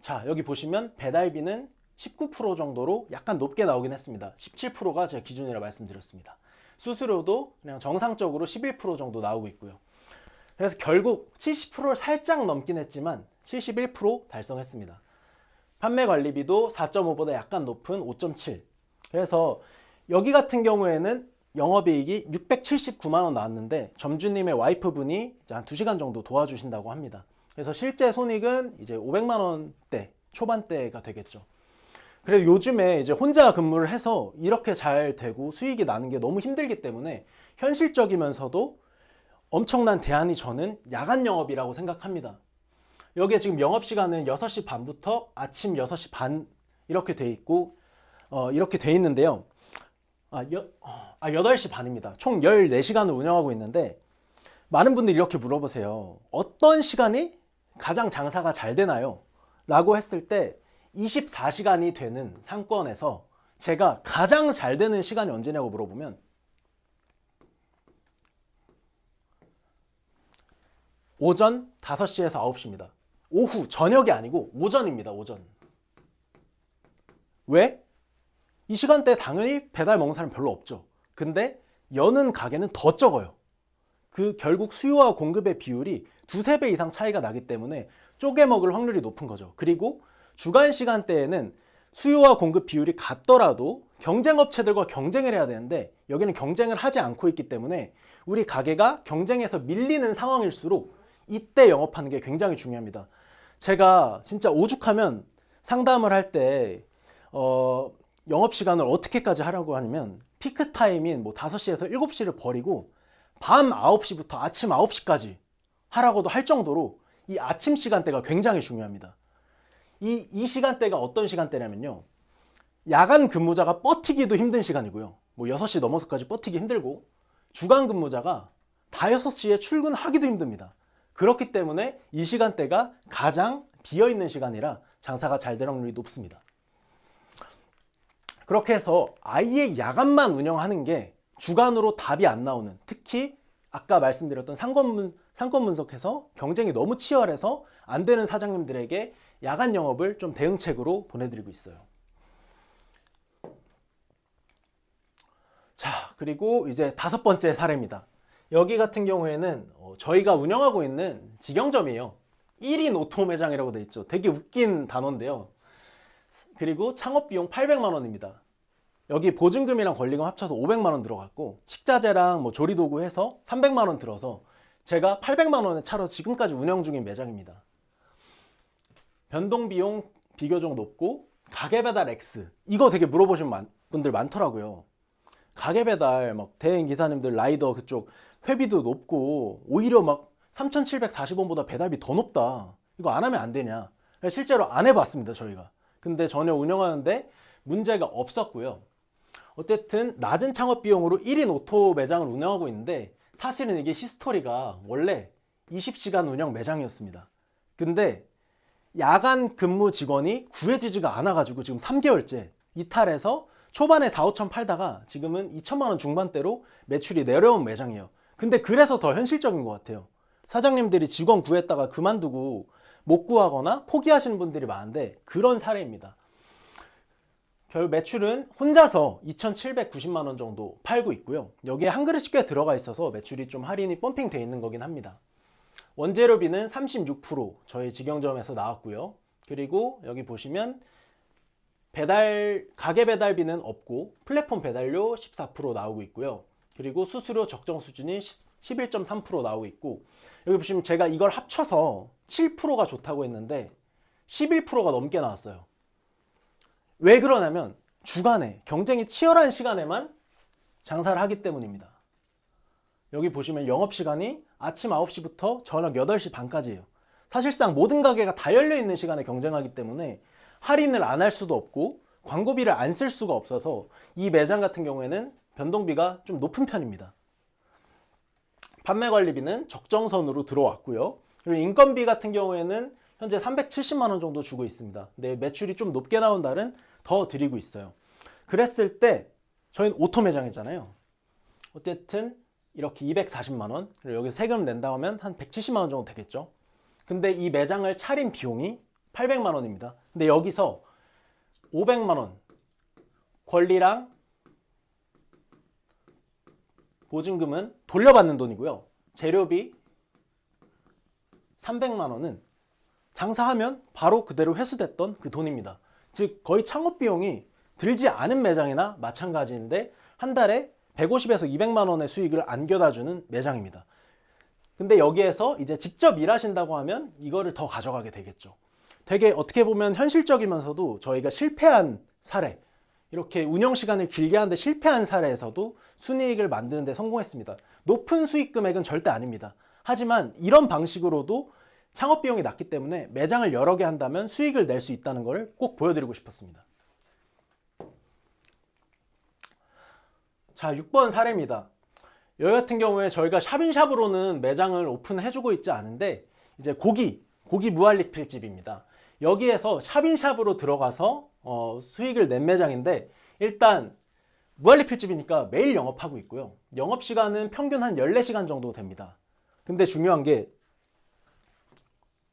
자, 여기 보시면 배달비는 19% 정도로 약간 높게 나오긴 했습니다. 17%가 제 기준이라 말씀드렸습니다. 수수료도 그냥 정상적으로 11% 정도 나오고 있고요. 그래서 결국 70%를 살짝 넘긴 했지만 71% 달성했습니다. 판매 관리비도 4.5보다 약간 높은 5.7. 그래서 여기 같은 경우에는 영업이익이 679만 원 나왔는데 점주님의 와이프분이 이제 한 2시간 정도 도와주신다고 합니다. 그래서 실제 손익은 이제 500만 원대 초반대가 되겠죠. 그래서 요즘에 이제 혼자 근무를 해서 이렇게 잘 되고 수익이 나는 게 너무 힘들기 때문에 현실적이면서도 엄청난 대안이 저는 야간 영업이라고 생각합니다. 여기에 지금 영업시간은 6시 반부터 아침 6시 반 이렇게 돼 있고 이렇게 돼 있는데요. 8시 반입니다. 총 14시간을 운영하고 있는데 많은 분들이 이렇게 물어보세요. 어떤 시간이 가장 장사가 잘 되나요? 라고 했을 때 24시간이 되는 상권에서 제가 가장 잘 되는 시간이 언제냐고 물어보면 오전 5시에서 9시입니다. 오후, 저녁이 아니고 오전입니다. 오전. 왜? 이 시간대에 당연히 배달 먹는 사람 별로 없죠. 근데 여는 가게는 더 적어요. 그 결국 수요와 공급의 비율이 2~3배 이상 차이가 나기 때문에 쪼개 먹을 확률이 높은 거죠. 그리고 주간 시간대에는 수요와 공급 비율이 같더라도 경쟁업체들과 경쟁을 해야 되는데 여기는 경쟁을 하지 않고 있기 때문에 우리 가게가 경쟁에서 밀리는 상황일수록 이때 영업하는 게 굉장히 중요합니다. 제가 진짜 오죽하면 상담을 할 때 영업시간을 어떻게까지 하라고 하냐면 피크타임인 뭐 5시에서 7시를 버리고 밤 9시부터 아침 9시까지 하라고도 할 정도로 이 아침 시간대가 굉장히 중요합니다. 이 시간대가 어떤 시간대냐면요. 야간 근무자가 버티기도 힘든 시간이고요. 뭐 6시 넘어서까지 버티기 힘들고 주간 근무자가 5시에 출근하기도 힘듭니다. 그렇기 때문에 이 시간대가 가장 비어있는 시간이라 장사가 잘 될 확률이 높습니다. 그렇게 해서 아예 야간만 운영하는 게 주간으로 답이 안 나오는, 특히 아까 말씀드렸던 상권 분석해서 경쟁이 너무 치열해서 안 되는 사장님들에게 야간 영업을 좀 대응책으로 보내드리고 있어요. 자, 그리고 이제 5번째 사례입니다. 여기 같은 경우에는 저희가 운영하고 있는 직영점이에요. 1인 오토 매장이라고 돼 있죠. 되게 웃긴 단어인데요. 그리고 창업비용 800만 원입니다. 여기 보증금이랑 권리금 합쳐서 500만 원 들어갔고 식자재랑 뭐 조리도구 해서 300만 원 들어서 제가 800만 원에 차로 지금까지 운영 중인 매장입니다. 변동비용 비교적 높고 가게배달 X 이거 되게 물어보시는 분들 많더라고요. 가게배달 막 대행 기사님들 라이더 그쪽 회비도 높고 오히려 막 3,740원보다 배달비 더 높다. 이거 안 하면 안 되냐. 실제로 안 해봤습니다 저희가. 근데 전혀 운영하는데 문제가 없었고요. 어쨌든 낮은 창업 비용으로 1인 오토 매장을 운영하고 있는데 사실은 이게 히스토리가 원래 20시간 운영 매장이었습니다. 근데 야간 근무 직원이 구해지지가 않아가지고 지금 3개월째 이탈해서 초반에 4~5천 팔다가 지금은 2천만 원 중반대로 매출이 내려온 매장이에요. 근데 그래서 더 현실적인 것 같아요. 사장님들이 직원 구했다가 그만두고 못 구하거나 포기하시는 분들이 많은데 그런 사례입니다. 결국 매출은 혼자서 2,790만 원 정도 팔고 있고요. 여기에 한 그릇이 꽤 들어가 있어서 매출이 좀 할인이 펌핑 돼 있는 거긴 합니다. 원재료비는 36% 저희 직영점에서 나왔고요. 그리고 여기 보시면 가게 배달비는 없고 플랫폼 배달료 14% 나오고 있고요. 그리고 수수료 적정 수준이 11.3% 나오고 있고 여기 보시면 제가 이걸 합쳐서 7%가 좋다고 했는데 11%가 넘게 나왔어요. 왜 그러냐면 주간에 경쟁이 치열한 시간에만 장사를 하기 때문입니다. 여기 보시면 영업시간이 아침 9시부터 저녁 8시 반까지예요. 사실상 모든 가게가 다 열려있는 시간에 경쟁하기 때문에 할인을 안 할 수도 없고 광고비를 안 쓸 수가 없어서 이 매장 같은 경우에는 변동비가 좀 높은 편입니다. 판매 관리비는 적정선으로 들어왔고요. 그리고 인건비 같은 경우에는 현재 370만 원 정도 주고 있습니다. 근데 매출이 좀 높게 나온 달은 더 드리고 있어요. 그랬을 때 저희는 오토 매장이잖아요. 어쨌든 이렇게 240만 원, 그리고 여기서 세금 낸다고 하면 한 170만 원 정도 되겠죠. 근데 이 매장을 차린 비용이 800만 원입니다. 근데 여기서 500만 원 권리랑 보증금은 돌려받는 돈이고요. 재료비 300만 원은 장사하면 바로 그대로 회수됐던 그 돈입니다. 즉 거의 창업 비용이 들지 않은 매장이나 마찬가지인데 한 달에 150에서 200만 원의 수익을 안겨다주는 매장입니다. 근데 여기에서 이제 직접 일하신다고 하면 이거를 더 가져가게 되겠죠. 되게 어떻게 보면 현실적이면서도 저희가 실패한 사례, 이렇게 운영 시간을 길게 하는데 실패한 사례에서도 순이익을 만드는 데 성공했습니다. 높은 수익 금액은 절대 아닙니다. 하지만 이런 방식으로도 창업 비용이 낮기 때문에 매장을 여러 개 한다면 수익을 낼 수 있다는 걸 꼭 보여드리고 싶었습니다. 자, 6번 사례입니다. 여기 같은 경우에 저희가 샵인샵으로는 매장을 오픈해주고 있지 않은데 이제 고기 무한리필집입니다. 여기에서 샵인샵으로 들어가서 수익을 낸 매장인데 일단 무한리필집이니까 매일 영업하고 있고요. 영업시간은 평균 한 14시간 정도 됩니다. 근데 중요한 게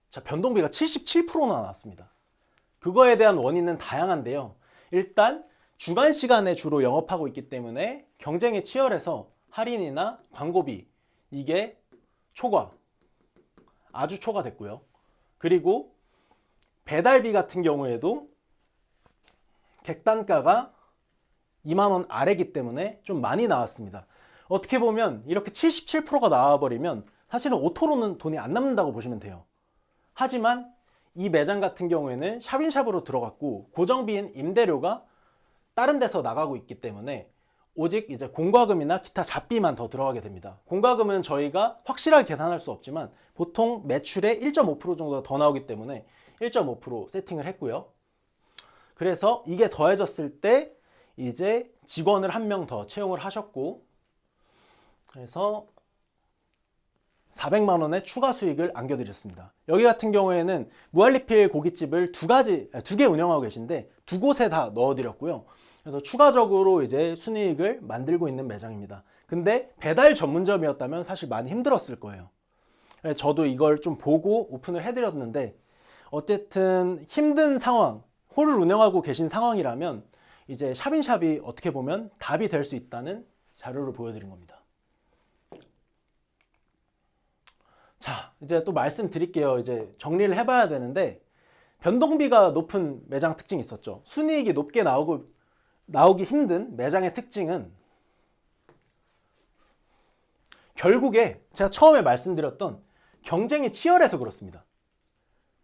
자, 변동비가 77%나 나왔습니다. 그거에 대한 원인은 다양한데요. 일단 주간 시간에 주로 영업하고 있기 때문에 경쟁이 치열해서 할인이나 광고비 이게 아주 초과됐고요. 그리고 배달비 같은 경우에도 객단가가 2만 원 아래이기 때문에 좀 많이 나왔습니다. 어떻게 보면 이렇게 77%가 나와버리면 사실은 오토로는 돈이 안 남는다고 보시면 돼요. 하지만 이 매장 같은 경우에는 샵인샵으로 들어갔고 고정비인 임대료가 다른 데서 나가고 있기 때문에 오직 이제 공과금이나 기타 잡비만 더 들어가게 됩니다. 공과금은 저희가 확실하게 계산할 수 없지만 보통 매출의 1.5% 정도가 더 나오기 때문에 1.5% 세팅을 했고요. 그래서 이게 더해졌을 때 이제 직원을 한 명 더 채용을 하셨고 그래서 400만 원의 추가 수익을 안겨드렸습니다. 여기 같은 경우에는 무한리필 고깃집을 두 개 운영하고 계신데 두 곳에 다 넣어드렸고요. 그래서 추가적으로 이제 순이익을 만들고 있는 매장입니다. 근데 배달 전문점이었다면 사실 많이 힘들었을 거예요. 저도 이걸 좀 보고 오픈을 해드렸는데 어쨌든 힘든 상황, 홀을 운영하고 계신 상황이라면 이제 샵인샵이 어떻게 보면 답이 될 수 있다는 자료를 보여드린 겁니다. 자, 이제 또 말씀드릴게요. 이제 정리를 해봐야 되는데 변동비가 높은 매장 특징이 있었죠. 순이익이 높게 나오기 힘든 매장의 특징은 결국에 제가 처음에 말씀드렸던 경쟁이 치열해서 그렇습니다.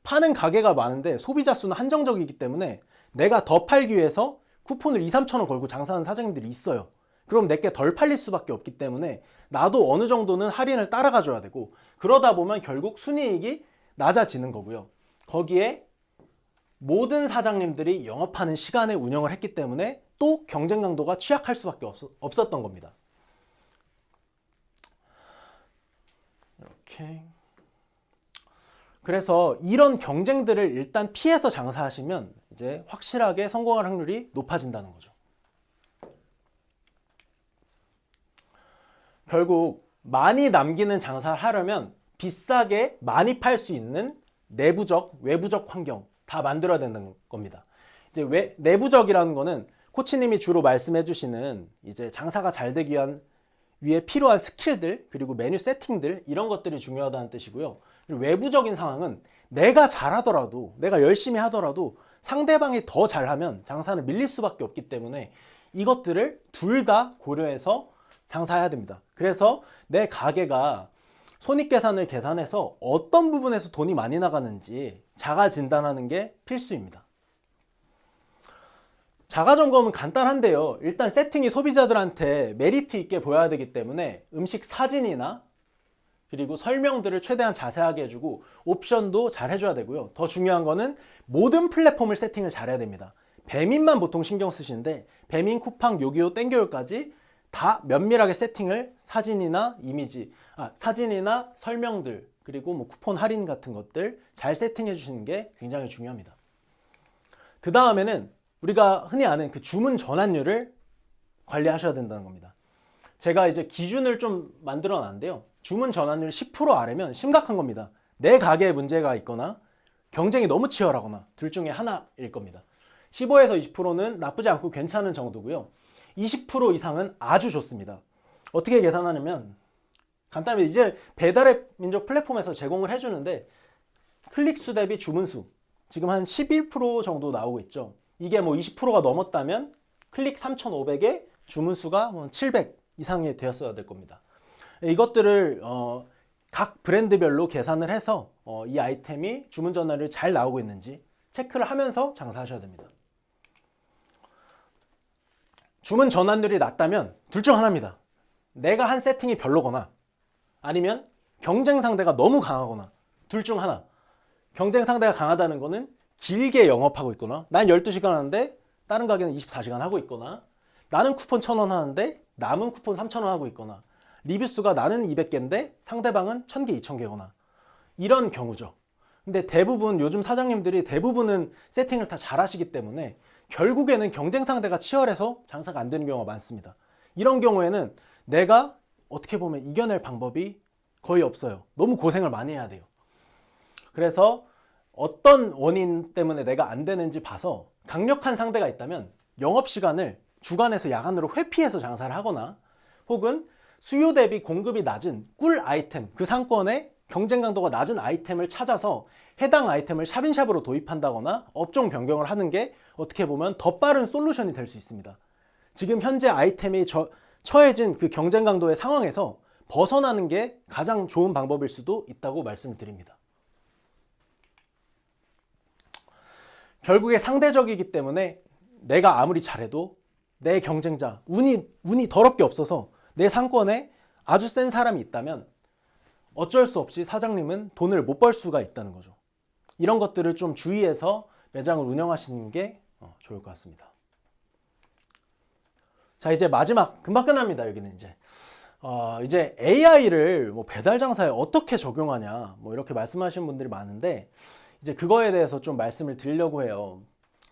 파는 가게가 많은데 소비자 수는 한정적이기 때문에 내가 더 팔기 위해서 쿠폰을 2, 3천 원 걸고 장사하는 사장님들이 있어요. 그럼 내게 덜 팔릴 수밖에 없기 때문에 나도 어느 정도는 할인을 따라가 줘야 되고 그러다 보면 결국 순이익이 낮아지는 거고요. 거기에 모든 사장님들이 영업하는 시간에 운영을 했기 때문에 또 경쟁 강도가 취약할 수밖에 없었던 겁니다. 이렇게. 그래서 이런 경쟁들을 일단 피해서 장사하시면 이제 확실하게 성공할 확률이 높아진다는 거죠. 결국 많이 남기는 장사를 하려면 비싸게 많이 팔 수 있는 내부적, 외부적 환경 다 만들어야 된다는 겁니다. 이제 내부적이라는 거는 코치님이 주로 말씀해 주시는 이제 장사가 잘 되기 위해 필요한 스킬들 그리고 메뉴 세팅들 이런 것들이 중요하다는 뜻이고요. 그리고 외부적인 상황은 내가 잘하더라도 내가 열심히 하더라도 상대방이 더 잘하면 장사는 밀릴 수밖에 없기 때문에 이것들을 둘 다 고려해서 장사해야 됩니다. 그래서 내 가게가 손익계산을 계산해서 어떤 부분에서 돈이 많이 나가는지 자가 진단하는 게 필수입니다. 자가 점검은 간단한데요. 일단 세팅이 소비자들한테 메리트 있게 보여야 되기 때문에 음식 사진이나 그리고 설명들을 최대한 자세하게 해주고 옵션도 잘 해줘야 되고요. 더 중요한 거는 모든 플랫폼을 세팅을 잘해야 됩니다. 배민만 보통 신경 쓰시는데 배민, 쿠팡, 요기요, 땡겨요까지 다 면밀하게 세팅을 사진이나 사진이나 설명들 그리고 뭐 쿠폰 할인 같은 것들 잘 세팅해 주시는 게 굉장히 중요합니다. 그 다음에는 우리가 흔히 아는 그 주문 전환율을 관리하셔야 된다는 겁니다. 제가 이제 기준을 좀 만들어 놨는데요. 주문 전환율 10% 아래면 심각한 겁니다. 내 가게에 문제가 있거나 경쟁이 너무 치열하거나 둘 중에 하나일 겁니다. 15에서 20%는 나쁘지 않고 괜찮은 정도고요. 20% 이상은 아주 좋습니다. 어떻게 계산하냐면 간단히 이제 배달의 민족 플랫폼에서 제공을 해주는데 클릭수 대비 주문수 지금 한 11% 정도 나오고 있죠. 이게 뭐 20%가 넘었다면 클릭 3,500에 주문수가 700 이상이 되었어야 될 겁니다. 이것들을 각 브랜드별로 계산을 해서 이 아이템이 주문 전환율이 잘 나오고 있는지 체크를 하면서 장사하셔야 됩니다. 주문 전환율이 낮다면 둘 중 하나입니다. 내가 한 세팅이 별로거나 아니면 경쟁 상대가 너무 강하거나 둘 중 하나. 경쟁 상대가 강하다는 거는 길게 영업하고 있거나 난 12시간 하는데 다른 가게는 24시간 하고 있거나 나는 쿠폰 1,000원 하는데 남은 쿠폰 3,000원 하고 있거나 리뷰 수가 나는 200개인데 상대방은 1,000개, 2,000개거나 이런 경우죠. 근데 대부분 요즘 사장님들이 대부분은 세팅을 다 잘 하시기 때문에 결국에는 경쟁 상대가 치열해서 장사가 안 되는 경우가 많습니다. 이런 경우에는 내가 어떻게 보면 이겨낼 방법이 거의 없어요. 너무 고생을 많이 해야 돼요. 그래서 어떤 원인 때문에 내가 안 되는지 봐서 강력한 상대가 있다면 영업시간을 주간에서 야간으로 회피해서 장사를 하거나 혹은 수요 대비 공급이 낮은 꿀 아이템, 그 상권에 경쟁 강도가 낮은 아이템을 찾아서 해당 아이템을 샵인샵으로 도입한다거나 업종 변경을 하는 게 어떻게 보면 더 빠른 솔루션이 될 수 있습니다. 지금 현재 아이템이 처해진 그 경쟁 강도의 상황에서 벗어나는 게 가장 좋은 방법일 수도 있다고 말씀을 드립니다. 결국에 상대적이기 때문에 내가 아무리 잘해도 내 경쟁자, 운이 더럽게 없어서 내 상권에 아주 센 사람이 있다면 어쩔 수 없이 사장님은 돈을 못 벌 수가 있다는 거죠. 이런 것들을 좀 주의해서 매장을 운영하시는 게 좋을 것 같습니다. 자, 이제 마지막, 금방 끝납니다. 여기는 이제 AI를 뭐 배달 장사에 어떻게 적용하냐 뭐 이렇게 말씀하시는 분들이 많은데 이제 그거에 대해서 좀 말씀을 드리려고 해요.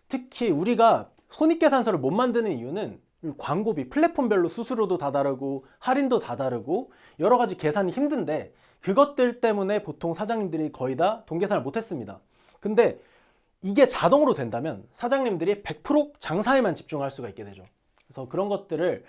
특히 우리가 손익계산서를 못 만드는 이유는 광고비, 플랫폼별로 수수료도 다 다르고 할인도 다 다르고 여러 가지 계산이 힘든데 그것들 때문에 보통 사장님들이 거의 다 돈 계산을 못했습니다. 근데 이게 자동으로 된다면 사장님들이 100% 장사에만 집중할 수가 있게 되죠. 그래서 그런 것들을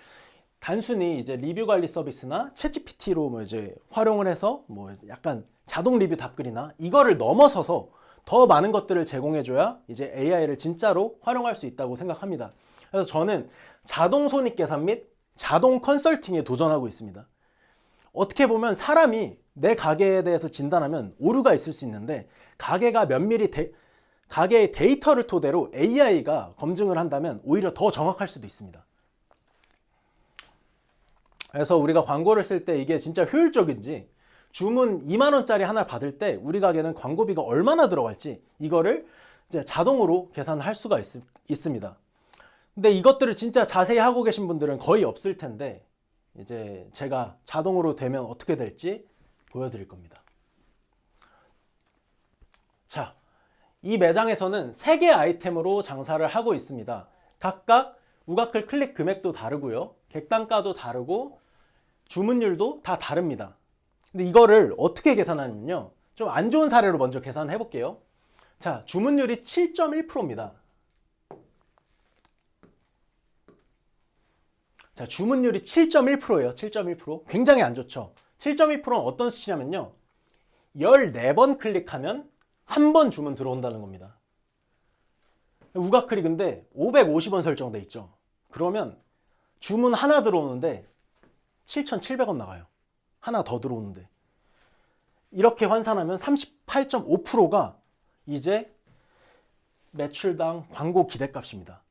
단순히 이제 리뷰 관리 서비스나 챗GPT로 뭐 이제 활용을 해서 뭐 약간 자동 리뷰 답글이나 이거를 넘어서서 더 많은 것들을 제공해줘야 이제 AI를 진짜로 활용할 수 있다고 생각합니다. 그래서 저는 자동 손익계산 및 자동 컨설팅에 도전하고 있습니다. 어떻게 보면 사람이 내 가게에 대해서 진단하면 오류가 있을 수 있는데 가게가 면밀히 가게의 데이터를 토대로 AI가 검증을 한다면 오히려 더 정확할 수도 있습니다. 그래서 우리가 광고를 쓸 때 이게 진짜 효율적인지 주문 2만 원짜리 하나를 받을 때 우리 가게는 광고비가 얼마나 들어갈지 이거를 이제 자동으로 계산할 수가 있습니다. 근데 이것들을 진짜 자세히 하고 계신 분들은 거의 없을 텐데 이제 제가 자동으로 되면 어떻게 될지 보여드릴 겁니다. 자, 이 매장에서는 3개 아이템으로 장사를 하고 있습니다. 각각 우가클 클릭 금액도 다르고요. 객단가도 다르고 주문율도 다 다릅니다. 근데 이거를 어떻게 계산하냐면요. 좀 안 좋은 사례로 먼저 계산해 볼게요. 자, 주문율이 7.1%입니다. 자, 주문율이 7.1%예요. 7.1%. 굉장히 안 좋죠. 7.2%는 어떤 수치냐면요. 14번 클릭하면 한 번 주문 들어온다는 겁니다. 우가클이 근데 550원 설정돼 있죠. 그러면 주문 하나 들어오는데 7,700원 나가요. 하나 더 들어오는데. 이렇게 환산하면 38.5%가 이제 매출당 광고 기대값입니다.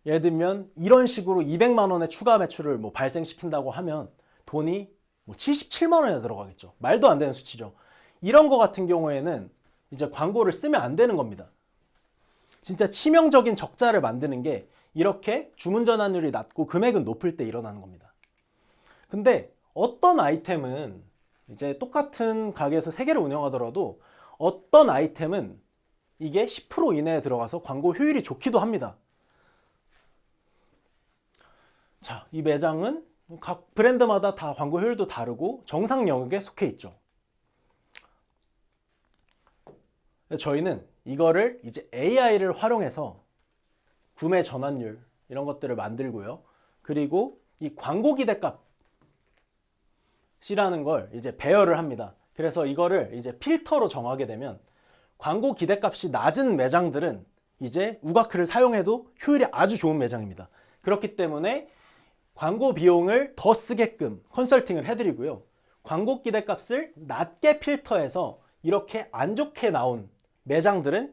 예를 들면 이런 식으로 200만 원의 추가 매출을 뭐 발생시킨다고 하면 돈이 뭐 77만 원이나 들어가겠죠. 말도 안 되는 수치죠. 이런 거 같은 경우에는 이제 광고를 쓰면 안 되는 겁니다. 진짜 치명적인 적자를 만드는 게 이렇게 주문 전환율이 낮고 금액은 높을 때 일어나는 겁니다. 근데 어떤 아이템은 이제 똑같은 가게에서 3개를 운영하더라도 어떤 아이템은 이게 10% 이내에 들어가서 광고 효율이 좋기도 합니다. 자, 이 매장은 각 브랜드마다 다 광고 효율도 다르고 정상 영역에 속해 있죠. 저희는 이거를 이제 AI를 활용해서 구매 전환율 이런 것들을 만들고요. 그리고 이 광고 기대값이라는 걸 이제 배열을 합니다. 그래서 이거를 이제 필터로 정하게 되면 광고 기대값이 낮은 매장들은 이제 우가크를 사용해도 효율이 아주 좋은 매장입니다. 그렇기 때문에 광고 비용을 더 쓰게끔 컨설팅을 해드리고요. 광고 기대값을 낮게 필터해서 이렇게 안 좋게 나온 매장들은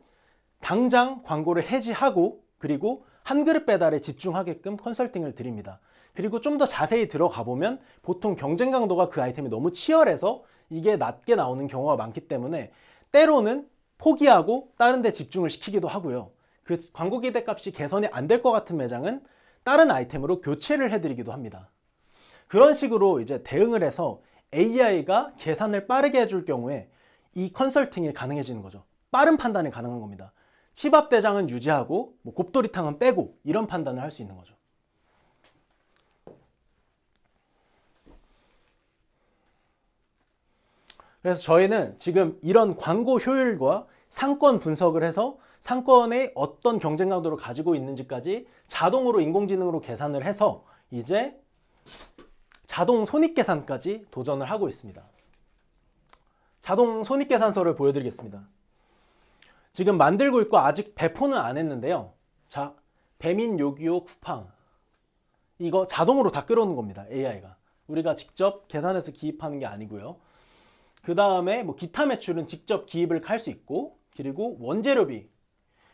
당장 광고를 해지하고 그리고 한 그릇 배달에 집중하게끔 컨설팅을 드립니다. 그리고 좀 더 자세히 들어가 보면 보통 경쟁 강도가 그 아이템이 너무 치열해서 이게 낮게 나오는 경우가 많기 때문에 때로는 포기하고 다른 데 집중을 시키기도 하고요. 그 광고 기대값이 개선이 안 될 것 같은 매장은 다른 아이템으로 교체를 해드리기도 합니다. 그런 식으로 이제 대응을 해서 AI가 계산을 빠르게 해줄 경우에 이 컨설팅이 가능해지는 거죠. 빠른 판단이 가능한 겁니다. 치밥 대장은 유지하고 곱돌이탕은 빼고 이런 판단을 할 수 있는 거죠. 그래서 저희는 지금 이런 광고 효율과 상권 분석을 해서 상권의 어떤 경쟁 강도를 가지고 있는지까지 자동으로 인공지능으로 계산을 해서 이제 자동 손익계산까지 도전을 하고 있습니다. 자동 손익계산서를 보여드리겠습니다. 지금 만들고 있고 아직 배포는 안 했는데요. 자, 배민 요기요 쿠팡 이거 자동으로 다 끌어오는 겁니다. AI가. 우리가 직접 계산해서 기입하는 게 아니고요. 그 다음에 기타 매출은 직접 기입을 할 수 있고, 그리고 원재료비.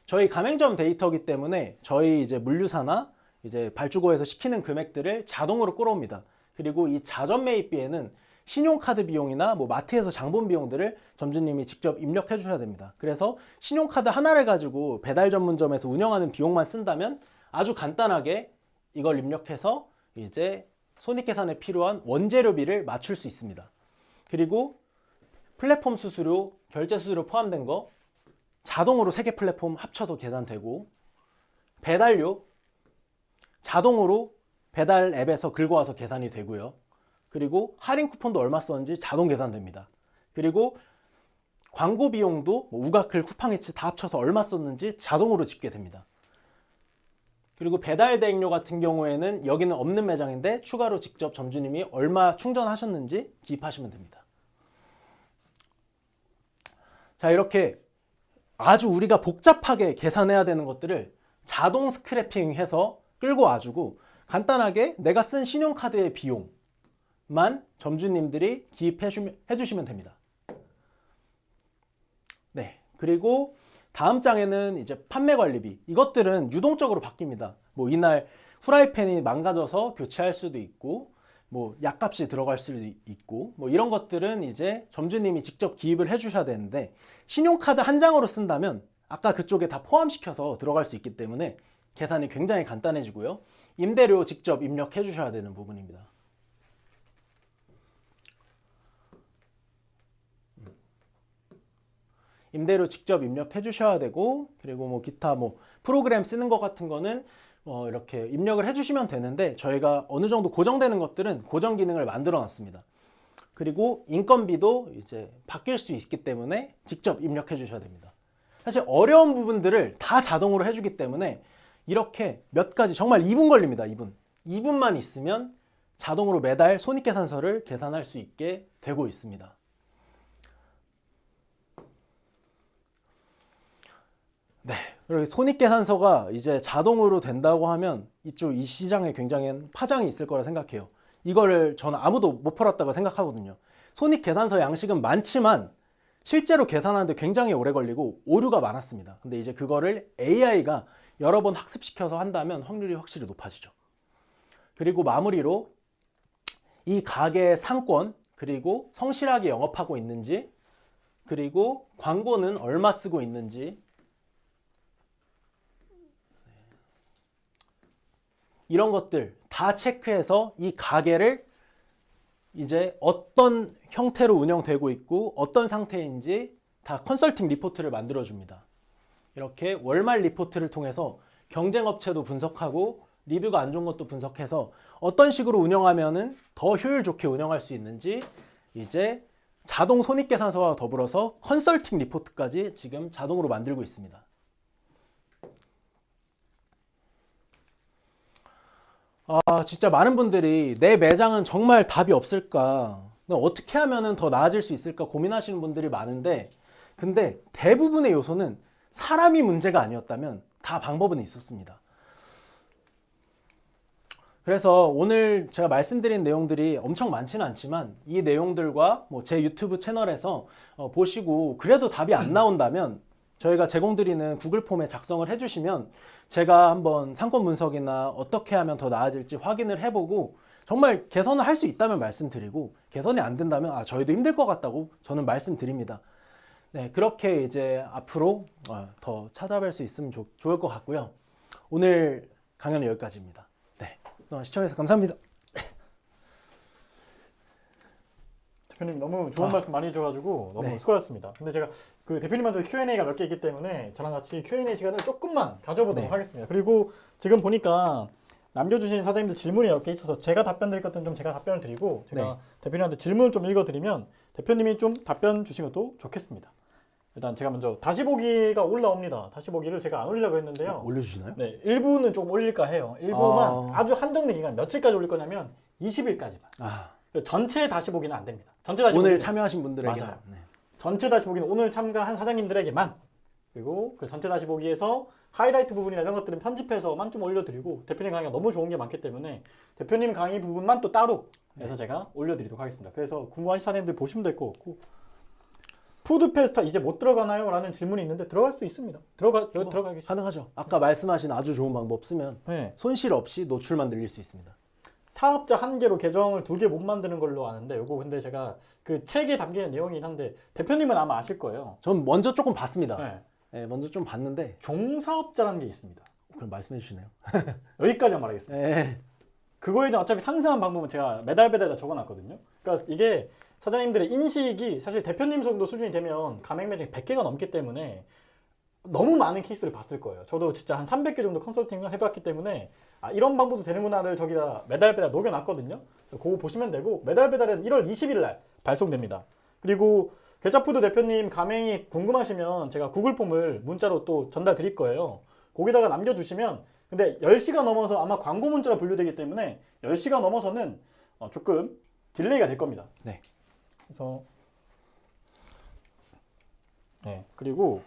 저희 가맹점 데이터이기 때문에 저희 이제 물류사나 이제 발주고에서 시키는 금액들을 자동으로 끌어옵니다. 그리고 이 자점 매입비에는 신용카드 비용이나 마트에서 장본 비용들을 점주님이 직접 입력해 주셔야 됩니다. 그래서 신용카드 하나를 가지고 배달 전문점에서 운영하는 비용만 쓴다면 아주 간단하게 이걸 입력해서 이제 손익계산에 필요한 원재료비를 맞출 수 있습니다. 그리고 플랫폼 수수료, 결제 수수료 포함된 거 자동으로 3개 플랫폼 합쳐서 계산되고, 배달료 자동으로 배달 앱에서 긁어와서 계산이 되고요. 그리고 할인 쿠폰도 얼마 썼는지 자동 계산됩니다. 그리고 광고 비용도 우가클, 쿠팡이츠 다 합쳐서 얼마 썼는지 자동으로 집계됩니다. 그리고 배달 대행료 같은 경우에는 여기는 없는 매장인데 추가로 직접 점주님이 얼마 충전하셨는지 기입하시면 됩니다. 자, 이렇게 아주 우리가 복잡하게 계산해야 되는 것들을 자동 스크래핑해서 끌고 와주고 간단하게 내가 쓴 신용카드의 비용만 점주님들이 기입해 주시면 됩니다. 네, 그리고 다음 장에는 이제 판매 관리비. 이것들은 유동적으로 바뀝니다. 이날 후라이팬이 망가져서 교체할 수도 있고, 약값이 들어갈 수도 있고, 이런 것들은 이제 점주님이 직접 기입을 해주셔야 되는데, 신용카드 한 장으로 쓴다면 아까 그쪽에 다 포함시켜서 들어갈 수 있기 때문에 계산이 굉장히 간단해지고요. 임대료 직접 입력해 주셔야 되는 부분입니다. 임대료 직접 입력해 주셔야 되고, 그리고 기타 프로그램 쓰는 것 같은 거는 이렇게 입력을 해주시면 되는데, 저희가 어느 정도 고정되는 것들은 고정 기능을 만들어 놨습니다. 그리고 인건비도 이제 바뀔 수 있기 때문에 직접 입력해 주셔야 됩니다. 사실 어려운 부분들을 다 자동으로 해주기 때문에 이렇게 몇 가지, 정말 2분 걸립니다. 2분만 있으면 자동으로 매달 손익계산서를 계산할 수 있게 되고 있습니다. 네, 그리고 손익계산서가 이제 자동으로 된다고 하면 이 시장에 굉장히 파장이 있을 거라 생각해요. 이거를 저는 아무도 못 팔았다고 생각하거든요. 손익계산서 양식은 많지만 실제로 계산하는데 굉장히 오래 걸리고 오류가 많았습니다. 근데 이제 그거를 AI가 여러 번 학습시켜서 한다면 확률이 확실히 높아지죠. 그리고 마무리로 이 가게의 상권, 그리고 성실하게 영업하고 있는지, 그리고 광고는 얼마 쓰고 있는지, 이런 것들 다 체크해서 이 가게를 이제 어떤 형태로 운영되고 있고 어떤 상태인지 다 컨설팅 리포트를 만들어 줍니다. 이렇게 월말 리포트를 통해서 경쟁 업체도 분석하고 리뷰가 안 좋은 것도 분석해서 어떤 식으로 운영하면은 더 효율 좋게 운영할 수 있는지 이제 자동 손익계산서와 더불어서 컨설팅 리포트까지 지금 자동으로 만들고 있습니다. 진짜 많은 분들이 내 매장은 정말 답이 없을까? 어떻게 하면 더 나아질 수 있을까 고민하시는 분들이 많은데, 근데 대부분의 요소는 사람이 문제가 아니었다면 다 방법은 있었습니다. 그래서 오늘 제가 말씀드린 내용들이 엄청 많지는 않지만 이 내용들과 뭐 제 유튜브 채널에서 보시고 그래도 답이 안 나온다면 저희가 제공드리는 구글 폼에 작성을 해주시면 제가 한번 상권 분석이나 어떻게 하면 더 나아질지 확인을 해보고 정말 개선을 할 수 있다면 말씀드리고 개선이 안 된다면 저희도 힘들 것 같다고 저는 말씀드립니다. 네, 그렇게 이제 앞으로 더 찾아뵐 수 있으면 좋을 것 같고요. 오늘 강연은 여기까지입니다. 네, 시청해주셔서 감사합니다. 대표님 너무 좋은 말씀 많이 해줘가지고 너무 네. 수고하셨습니다. 근데 제가 그 대표님한테 Q&A가 몇 개 있기 때문에 저랑 같이 Q&A 시간을 조금만 가져보도록 네. 하겠습니다. 그리고 지금 보니까 남겨주신 사장님들 질문이 이렇게 있어서 제가 답변 드릴 것들은 좀 제가 답변을 드리고 제가 네. 대표님한테 질문을 좀 읽어드리면 대표님이 좀 답변 주신 것도 좋겠습니다. 일단 제가 먼저 다시 보기가 올라옵니다. 다시 보기를 제가 안 올리려고 했는데요. 올려주시나요? 네, 일부는 좀 올릴까 해요. 일부만 아주 한정된 기간 며칠까지 올릴 거냐면 20일까지만. 전체 다시 보기는 안 됩니다. 전체 다시 오늘 보기는 참여하신 분들에게 맞아요. 전체 다시 보기는 오늘 참가한 사장님들에게만, 그리고 그 전체 다시 보기에서 하이라이트 부분이나 이런 것들은 편집해서만 좀 올려드리고 대표님 강의가 너무 좋은 게 많기 때문에 대표님 강의 부분만 또 따로 해서 제가 올려드리도록 하겠습니다. 그래서 궁금하신 사장님들 보시면 될 것 같고, 푸드페스타 이제 못 들어가나요? 라는 질문이 있는데 들어갈 수 있습니다. 들어가겠죠. 가능하죠. 아까 말씀하신 아주 좋은 방법 쓰면 네. 손실 없이 노출만 늘릴 수 있습니다. 사업자 한 개로 계정을 2개 못 만드는 걸로 아는데 요거 근데 제가 그 책에 담기는 내용이긴 한데 대표님은 아마 아실 거예요. 전 먼저 조금 봤습니다. 네. 네, 먼저 좀 봤는데 종사업자라는 게 있습니다. 그럼 말씀해 주시나요? 여기까지만 말하겠습니다. 네. 그거에 대한 어차피 상세한 방법은 제가 매달에다 적어놨거든요. 그러니까 이게 사장님들의 인식이 사실 대표님 정도 수준이 되면 가맹 매장이 100개가 넘기 때문에 너무 많은 케이스를 봤을 거예요. 저도 진짜 한 300개 정도 컨설팅을 해봤기 때문에 이런 방법도 되는구나를 저기다 매달배달 녹여놨거든요. 그래서 그거 보시면 되고, 매달배달은 1월 20일 날 발송됩니다. 그리고 계좌푸드 대표님 가맹이 궁금하시면 제가 구글 폼을 문자로 또 전달 드릴 거예요. 거기다가 남겨주시면, 근데 10시가 넘어서 아마 광고 문자로 분류되기 때문에 10시가 넘어서는 조금 딜레이가 될 겁니다. 네. 그래서 네, 그리고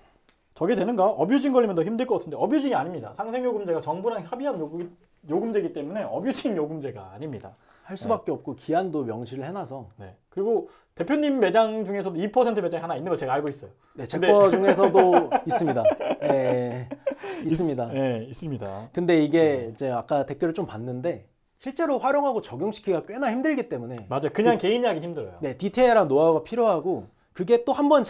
저게 되는가? 어뷰징 걸리면 더 힘들 것 같은데 어뷰징이 아닙니다. 상생요금제가 정부랑 합의한 요금제이기 때문에 어뷰징 요금제가 아닙니다. 할 수밖에 없고 기한도 명시를 해놔서. 네. 그리고 대표님 매장 중에서도 2% 매장이 하나 있는 걸 제가 알고 있어요. 네, 제 거 중에서도 있습니다. 네, 있습니다. 네, 있습니다. 근데 이게 이제 아까 댓글을 좀 봤는데 실제로 활용하고 적용시키기가 꽤나 힘들기 때문에 맞아요. 그냥 개인이 하긴 힘들어요. 네, 디테일한 노하우가 필요하고 그게 또 한 번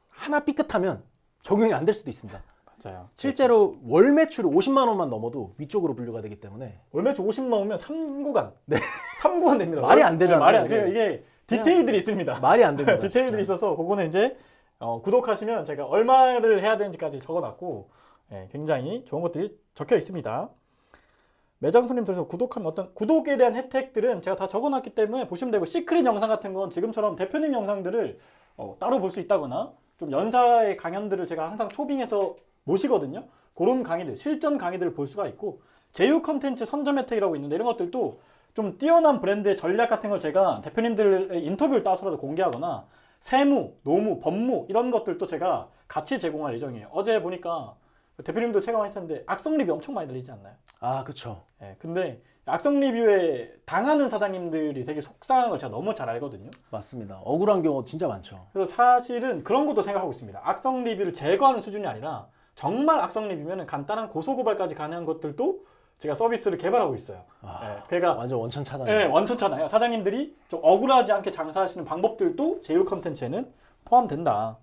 하나 삐끗하면 적용이 안 될 수도 있습니다. 맞아요. 실제로 월 매출이 50만 원만 넘어도 위쪽으로 분류가 되기 때문에 월 매출 50 넘으면 3구간. 네. 3구간 됩니다. 말이 안 되잖아요. 말이 안 돼요. 이게 디테일들이 있습니다. 말이 안 됩니다. 디테일들이 있어서 그거는 이제 구독하시면 제가 얼마를 해야 되는지까지 적어놨고, 굉장히 좋은 것들이 적혀 있습니다. 매장 손님들에서 구독하면 어떤 구독에 대한 혜택들은 제가 다 적어놨기 때문에 보시면 되고, 시크릿 영상 같은 건 지금처럼 대표님 영상들을 따로 볼 수 있다거나 좀 연사의 강연들을 제가 항상 초빙해서 모시거든요. 그런 강의들, 실전 강의들을 볼 수가 있고, 제휴 컨텐츠 선점 혜택이라고 있는데 이런 것들도 좀 뛰어난 브랜드의 전략 같은 걸 제가 대표님들의 인터뷰를 따서라도 공개하거나 세무, 노무, 법무 이런 것들도 제가 같이 제공할 예정이에요. 어제 보니까 대표님도 체감하실 텐데 악성 리뷰 엄청 많이 들리지 않나요? 아, 그쵸. 근데 악성 리뷰에 당하는 사장님들이 되게 속상한 걸 제가 너무 잘 알거든요. 맞습니다. 억울한 경우 진짜 많죠. 그래서 사실은 그런 것도 생각하고 있습니다. 악성 리뷰를 제거하는 수준이 아니라 정말 악성 리뷰면 간단한 고소고발까지 가능한 것들도 제가 서비스를 개발하고 있어요. 그러니까 완전 원천 차단. 네, 원천잖아요. 사장님들이 좀 억울하지 않게 장사하시는 방법들도 제휴 컨텐츠에는 포함된다.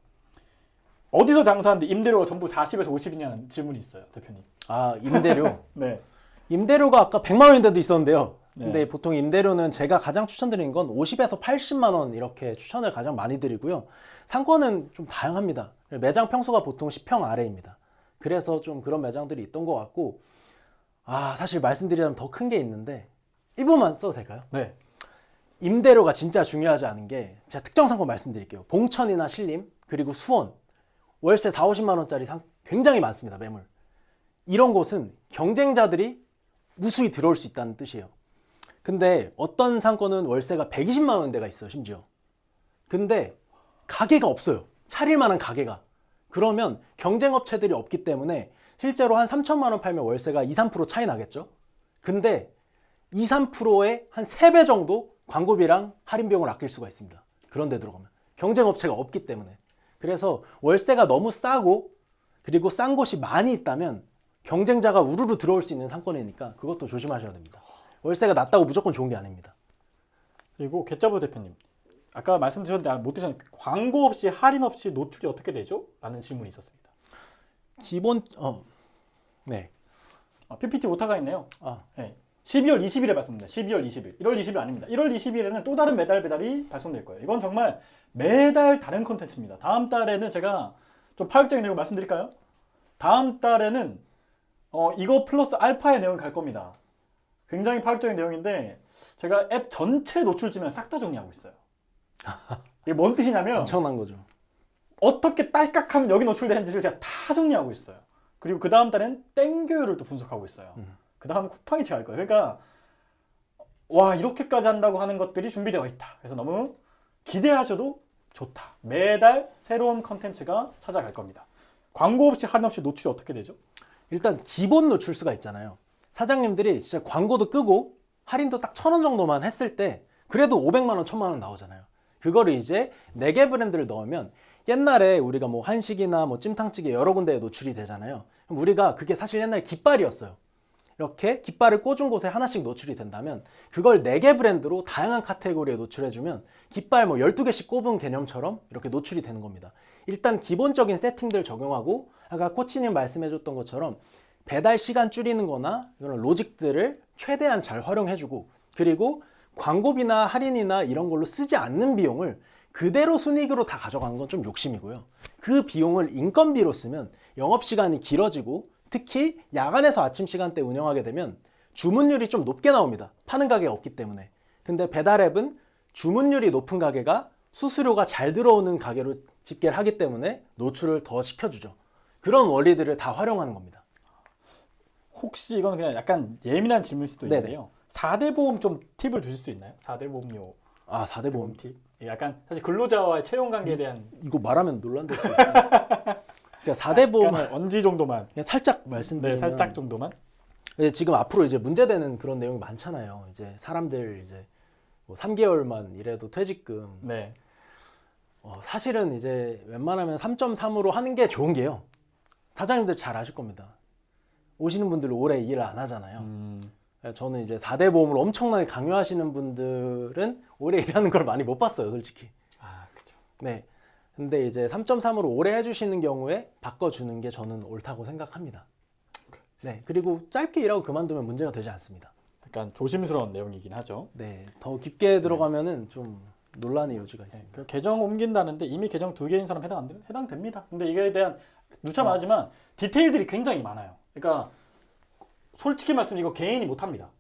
어디서 장사하는데 임대료가 전부 40에서 50이냐는 질문이 있어요, 대표님. 아, 임대료. 네. 임대료가 아까 100만 원인데도 있었는데요. 근데 네. 보통 임대료는 제가 가장 추천드리는 건 50에서 80만 원 이렇게 추천을 가장 많이 드리고요. 상권은 좀 다양합니다. 매장 평수가 보통 10평 아래입니다. 그래서 좀 그런 매장들이 있던 것 같고, 사실 말씀드리자면 더 큰 게 있는데 1분만 써도 될까요? 네. 임대료가 진짜 중요하지 않은 게, 제가 특정 상권 말씀드릴게요. 봉천이나 신림, 그리고 수원, 월세 4, 50만 원짜리 굉장히 많습니다. 매물. 이런 곳은 경쟁자들이 무수히 들어올 수 있다는 뜻이에요. 근데 어떤 상권은 월세가 120만 원대가 있어요, 심지어. 근데 가게가 없어요. 차릴 만한 가게가. 그러면 경쟁업체들이 없기 때문에 실제로 한 3천만 원 팔면 월세가 2, 3% 차이 나겠죠? 근데 2, 3%의 한 3배 정도 광고비랑 할인 비용을 아낄 수가 있습니다. 그런 데 들어가면. 경쟁업체가 없기 때문에. 그래서 월세가 너무 싸고 그리고 싼 곳이 많이 있다면 경쟁자가 우르르 들어올 수 있는 상권이니까 그것도 조심하셔야 됩니다. 월세가 낮다고 무조건 좋은 게 아닙니다. 그리고 개짜부 대표님, 아까 말씀드렸는데 못 드셨는데 광고 없이 할인 없이 노출이 어떻게 되죠? 라는 질문이 있었습니다. 기본 네. PPT 오타가 있네요. 아, 네. 12월 20일에 발송됩니다. 12월 20일. 1월 20일 아닙니다. 1월 20일에는 또 다른 매달 배달이 발송될 거예요. 이건 정말 매달 다른 콘텐츠입니다. 다음 달에는 제가 좀 파격적인 내용 말씀드릴까요? 다음 달에는 이거 플러스 알파의 내용이 갈 겁니다. 굉장히 파격적인 내용인데 제가 앱 전체 노출지면 싹 다 정리하고 있어요. 이게 뭔 뜻이냐면 엄청난 거죠. 어떻게 딸깍하면 여기 노출되는지를 제가 다 정리하고 있어요. 그리고 그 다음 달엔 땡교율을 또 분석하고 있어요. 그 다음 쿠팡이 갈 거예요. 그러니까 와 이렇게까지 한다고 하는 것들이 준비되어 있다. 그래서 너무 기대하셔도 좋다. 매달 새로운 컨텐츠가 찾아갈 겁니다. 광고 없이 할인 없이 노출이 어떻게 되죠? 일단 기본 노출수가 있잖아요. 사장님들이 진짜 광고도 끄고 할인도 딱 1,000원 정도만 했을 때 그래도 500만 원, 1,000만 원 나오잖아요. 그거를 이제 4개 브랜드를 넣으면 옛날에 우리가 뭐 한식이나 뭐 찜탕찌개 여러 군데에 노출이 되잖아요. 그럼 우리가 그게 사실 옛날에 깃발이었어요. 이렇게 깃발을 꽂은 곳에 하나씩 노출이 된다면 그걸 4개 브랜드로 다양한 카테고리에 노출해주면 깃발 뭐 12개씩 꼽은 개념처럼 이렇게 노출이 되는 겁니다. 일단 기본적인 세팅들 적용하고 아까 코치님 말씀해줬던 것처럼 배달 시간 줄이는 거나 이런 로직들을 최대한 잘 활용해주고 그리고 광고비나 할인이나 이런 걸로 쓰지 않는 비용을 그대로 순이익으로 다 가져가는 건 좀 욕심이고요. 그 비용을 인건비로 쓰면 영업시간이 길어지고 특히 야간에서 아침 시간대 운영하게 되면 주문율이 좀 높게 나옵니다. 파는 가게가 없기 때문에. 근데 배달앱은 주문율이 높은 가게가 수수료가 잘 들어오는 가게로 집계를 하기 때문에 노출을 더 시켜주죠. 그런 원리들을 다 활용하는 겁니다. 혹시 이건 그냥 약간 예민한 질문일 수도 네네. 있는데요. 4대 보험 좀 팁을 주실 수 있나요? 4대 보험료 아, 4대 보험. 팁. 약간 사실 근로자와의 채용 관계에 대한 이거 말하면 논란될 수 있어요. 그러니까 4대 보험 약간의 언지 정도만. 그냥 살짝 네, 말씀드리면 살짝 정도만. 지금 앞으로 이제 문제되는 그런 내용이 많잖아요. 이제 사람들 이제 뭐 3개월만 일해도 퇴직금. 네. 사실은 이제 웬만하면 3.3으로 하는 게 좋은 게요. 사장님들 잘 아실 겁니다. 오시는 분들 오래 일을 안 하잖아요. 저는 이제 4대 보험을 엄청나게 강요하시는 분들은 오래 일하는 걸 많이 못 봤어요, 솔직히. 아, 그죠. 네. 근데 이제 3.3으로 오래 해주시는 경우에 바꿔주는 게 저는 옳다고 생각합니다. 네. 그리고 짧게 일하고 그만두면 문제가 되지 않습니다. 약간 조심스러운 내용이긴 하죠. 네. 더 깊게 들어가면은 좀 논란의 여지가 네, 있습니다. 그 계정 옮긴다는데 이미 계정 2개인 사람 해당됩니다. 근데 이거에 대한 누차 말하지만 디테일들이 굉장히 많아요. 그러니까 솔직히 말씀 이거 개인이 못합니다.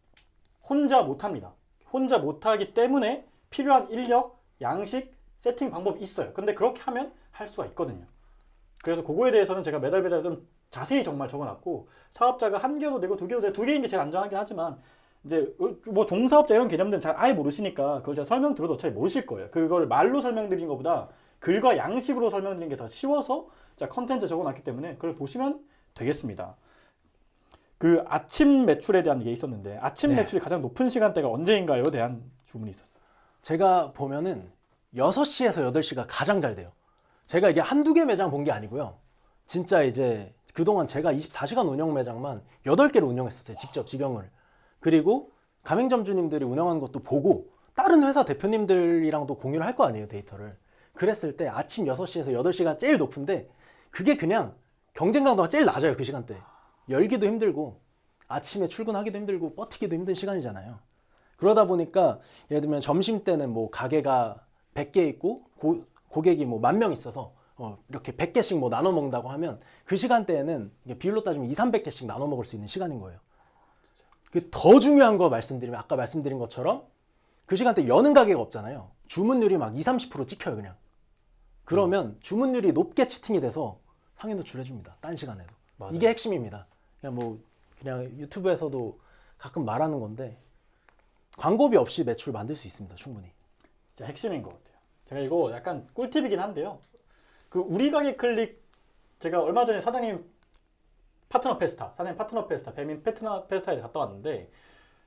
혼자 못합니다. 혼자 못하기 때문에 필요한 인력, 양식, 세팅 방법이 있어요. 근데 그렇게 하면 할 수가 있거든요. 그래서 그거에 대해서는 제가 매달 좀 자세히 정말 적어놨고 사업자가 1개도 되고 2개도 되고 2개인 게 제일 안전하긴 하지만 이제 뭐 종사업자 이런 개념들은 잘 아예 모르시니까 그걸 제가 설명 들어도 어차피 모르실 거예요. 그걸 말로 설명드린 것보다 글과 양식으로 설명드린 게 더 쉬워서 제가 컨텐츠 적어놨기 때문에 그걸 보시면 되겠습니다. 그 아침 매출에 대한 게 있었는데 아침 네. 매출이 가장 높은 시간대가 언제인가요? 에 대한 주문이 있었어요. 제가 보면은 6시에서 8시가 가장 잘 돼요. 제가 이게 한두 개 매장 본 게 아니고요. 진짜 이제 그동안 제가 24시간 운영 매장만 8개를 운영했었어요. 직접 직영을. 그리고 가맹점주님들이 운영하는 것도 보고 다른 회사 대표님들이랑도 공유를 할 거 아니에요, 데이터를. 그랬을 때 아침 6시에서 8시가 제일 높은데 그게 그냥 경쟁 강도가 제일 낮아요, 그 시간대에. 열기도 힘들고 아침에 출근하기도 힘들고 버티기도 힘든 시간이잖아요. 그러다 보니까 예를 들면 점심때는 뭐 가게가 100개 있고 고객이 뭐 10,000명 있어서 이렇게 100개씩 뭐 나눠 먹는다고 하면 그 시간대에는 비율로 따지면 200~300개씩 나눠 먹을 수 있는 시간인 거예요. 그 더 중요한 거 말씀드리면 아까 말씀드린 것처럼 그 시간대 여는 가게가 없잖아요. 주문율이 막 20~30% 찍혀요, 그냥. 그러면 주문율이 높게 치팅이 돼서 상위 노출 해줍니다. 딴 시간에도. 맞아요. 이게 핵심입니다. 그냥 유튜브에서도 가끔 말하는 건데 광고비 없이 매출 만들 수 있습니다. 충분히. 진짜 핵심인 것 같아요. 제가 이거 약간 꿀팁이긴 한데요. 그 우리 가게 클릭 제가 얼마 전에 사장님 파트너 페스타, 배민 파트너 페스타에 갔다 왔는데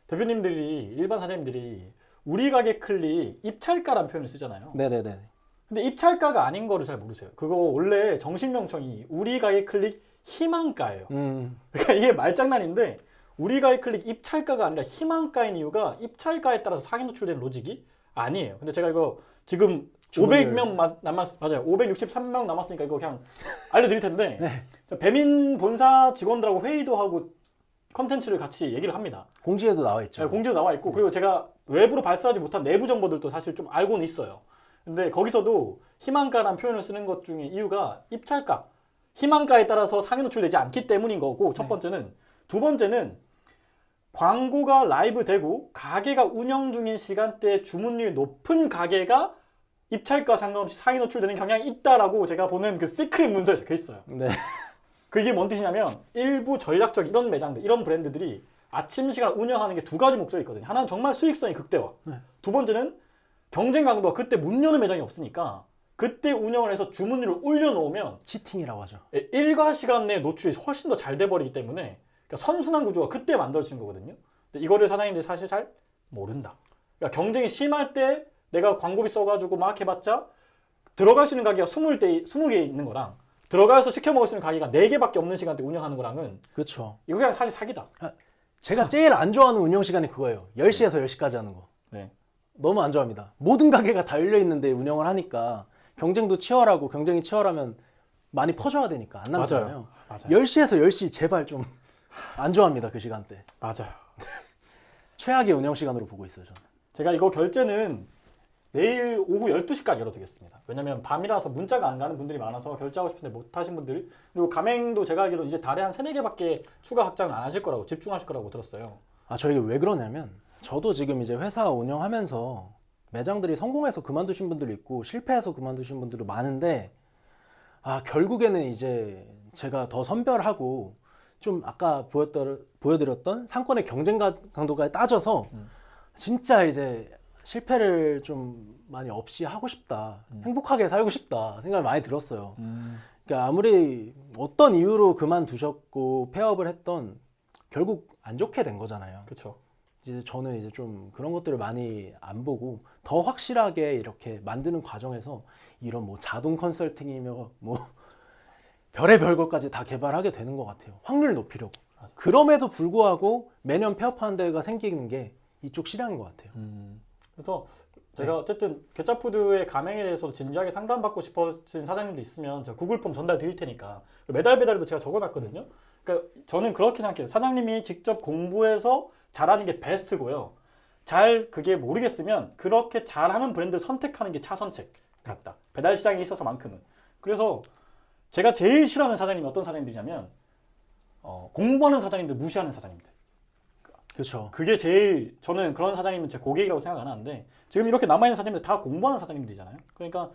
대표님들이 일반 사장님들이 우리 가게 클릭 입찰가라는 표현을 쓰잖아요. 네네네. 근데 입찰가가 아닌 거를 잘 모르세요. 그거 원래 정식 명칭이 우리 가게 클릭 희망가예요. 그러니까 이게 말장난인데 우리 가게 클릭 입찰가가 아니라 희망가인 이유가 입찰가에 따라서 상위 노출되는 로직이 아니에요. 근데 제가 이거 지금 500명 맞아요. 563명 남았으니까 이거 그냥 알려드릴 텐데 네. 배민 본사 직원들하고 회의도 하고 컨텐츠를 같이 얘기를 합니다. 공지에도 나와 있죠. 네, 공지도 나와 있고 그리고 제가 외부로 발사하지 못한 내부 정보들도 사실 좀 알고는 있어요. 근데 거기서도 희망가라는 표현을 쓰는 것 중에 이유가 입찰가, 희망가에 따라서 상위 노출되지 않기 때문인 거고 첫 번째는. 두 번째는 광고가 라이브 되고 가게가 운영 중인 시간대에 주문율이 높은 가게가 입찰가 상관없이 상위 노출되는 경향이 있다라고 제가 보는 그 시크릿 문서에 적혀 있어요. 네. 그게 뭔 뜻이냐면 일부 전략적 이런 매장들, 이런 브랜드들이 아침 시간 운영하는 게 두 가지 목적이 있거든요. 하나는 정말 수익성이 극대화. 네. 두 번째는 경쟁 강도가 그때 문 여는 매장이 없으니까 그때 운영을 해서 주문율을 올려놓으면 치팅이라고 하죠. 일과 시간 내 노출이 훨씬 더 잘 돼버리기 때문에 그러니까 선순환 구조가 그때 만들어지는 거거든요. 근데 이거를 사장님들이 사실 잘 모른다. 그러니까 경쟁이 심할 때 내가 광고비 써가지고 막 해봤자 들어갈 수 있는 가게가 20개 있는 거랑 들어가서 시켜 먹을 수 있는 가게가 4개밖에 없는 시간대 운영하는 거랑은 그렇죠. 이거 그냥 사실 사기다. 제가 제일 안 좋아하는 운영 시간이 그거예요. 10시에서 10시까지 하는 거. 네. 너무 안 좋아합니다. 모든 가게가 다 열려 있는데 운영을 하니까 경쟁도 치열하고 경쟁이 치열하면 많이 퍼져야 되니까 안 남잖아요. 맞아요. 10시에서 10시 제발 좀 안 좋아합니다. 그 시간대. 맞아요. 최악의 운영 시간으로 보고 있어요. 저는. 제가 이거 결제는 내일 오후 12시까지 열어두겠습니다. 왜냐면 밤이라서 문자가 안 가는 분들이 많아서 결제하고 싶은데 못 하신 분들, 그리고 가맹도 제가 알기로 이제 달에 한 3-4개밖에 추가 확장을 안 하실 거라고, 집중하실 거라고 들었어요. 저희가 왜 그러냐면 저도 지금 이제 회사 운영하면서 매장들이 성공해서 그만두신 분들도 있고 실패해서 그만두신 분들도 많은데 결국에는 이제 제가 더 선별하고 좀 아까 보여드렸던 상권의 경쟁 강도가 따져서 진짜 이제 실패를 좀 많이 없이 하고 싶다. 행복하게 살고 싶다 생각이 많이 들었어요. 그러니까 아무리 어떤 이유로 그만두셨고 폐업을 했던 결국 안 좋게 된 거잖아요. 그렇죠. 이제 저는 이제 좀 그런 것들을 많이 안 보고 더 확실하게 이렇게 만드는 과정에서 이런 뭐 자동 컨설팅이며 뭐 별의별 것까지 다 개발하게 되는 것 같아요. 확률 높이려고. 맞아. 그럼에도 불구하고 매년 폐업하는 데가 생기는 게 이쪽 실향인 것 같아요. 그래서 제가 어쨌든 개짜푸드의 가맹에 대해서 진지하게 상담받고 싶으신 사장님도 있으면 제가 구글 폼 전달 드릴 테니까 매달 배달도 제가 적어놨거든요. 그러니까 저는 그렇게 생각해요. 사장님이 직접 공부해서 잘하는 게 베스트고요. 잘 그게 모르겠으면 그렇게 잘하는 브랜드 선택하는 게 차선책 같다. 배달 시장에 있어서만큼은. 그래서 제가 제일 싫어하는 사장님이 어떤 사장님들이냐면 공부하는 사장님들 무시하는 사장님들. 그렇죠. 그게 제일 저는 그런 사장님은 제 고객이라고 생각 안 하는데 지금 이렇게 남아있는 사장님들 다 공부하는 사장님들이잖아요. 그러니까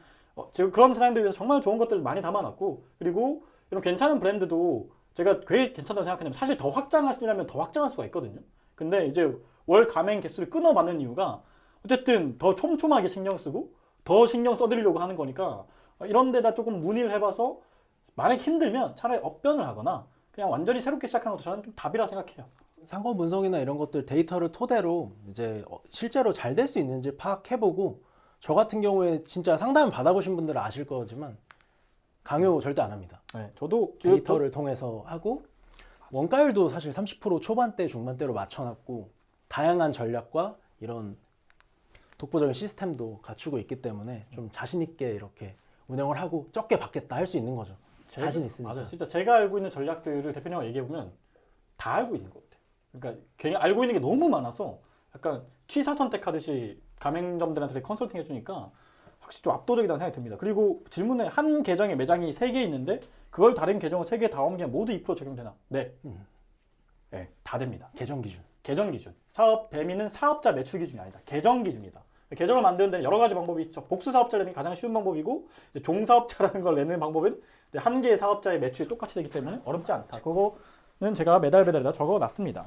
지금 그런 사장님들 위해서 정말 좋은 것들을 많이 담아놨고 그리고 이런 괜찮은 브랜드도 제가 왜 괜찮다고 생각하냐면 사실 더 확장할 수 있냐면 더 확장할 수가 있거든요. 근데 이제 월 가맹 개수를 끊어받는 이유가 어쨌든 더 촘촘하게 신경 쓰고 더 신경 써드리려고 하는 거니까 이런 데다 조금 문의를 해봐서 만약 힘들면 차라리 업변을 하거나 그냥 완전히 새롭게 시작하는 것도 저는 좀 답이라 생각해요. 상권 분석이나 이런 것들 데이터를 토대로 이제 실제로 잘 될 수 있는지 파악해보고 저 같은 경우에 진짜 상담 받아보신 분들은 아실 거지만 강요 절대 안 합니다. 네, 저도 데이터를 통해서 하고 원가율도 사실 30% 초반대 중반대로 맞춰놨고 다양한 전략과 이런 독보적인 시스템도 갖추고 있기 때문에 좀 자신 있게 이렇게 운영을 하고 적게 받겠다 할 수 있는 거죠. 자신 있으니까. 맞아요. 진짜 제가 알고 있는 전략들을 대표님하고 얘기해보면 다 알고 있는 것 같아요. 그러니까 괜히 알고 있는 게 너무 많아서 약간 취사 선택하듯이 가맹점들한테 컨설팅 해주니까 확실히 좀 압도적이라는 생각이 듭니다. 그리고 질문에 한 계정에 매장이 3개 있는데 그걸 다른 계정을 3개 다 옮기면 모두 2% 적용되나? 네. 네, 다 됩니다. 계정 기준. 계정 기준. 사업 배민은 사업자 매출 기준이 아니다. 계정 기준이다. 계정을 만드는 데는 여러 가지 방법이 있죠. 복수 사업자를 내는 게 가장 쉬운 방법이고 이제 종사업자라는 걸 내는 방법은 이제 한 개의 사업자의 매출이 똑같이 되기 때문에 어렵지 않다. 그거는 제가 매달 배달에다 적어놨습니다.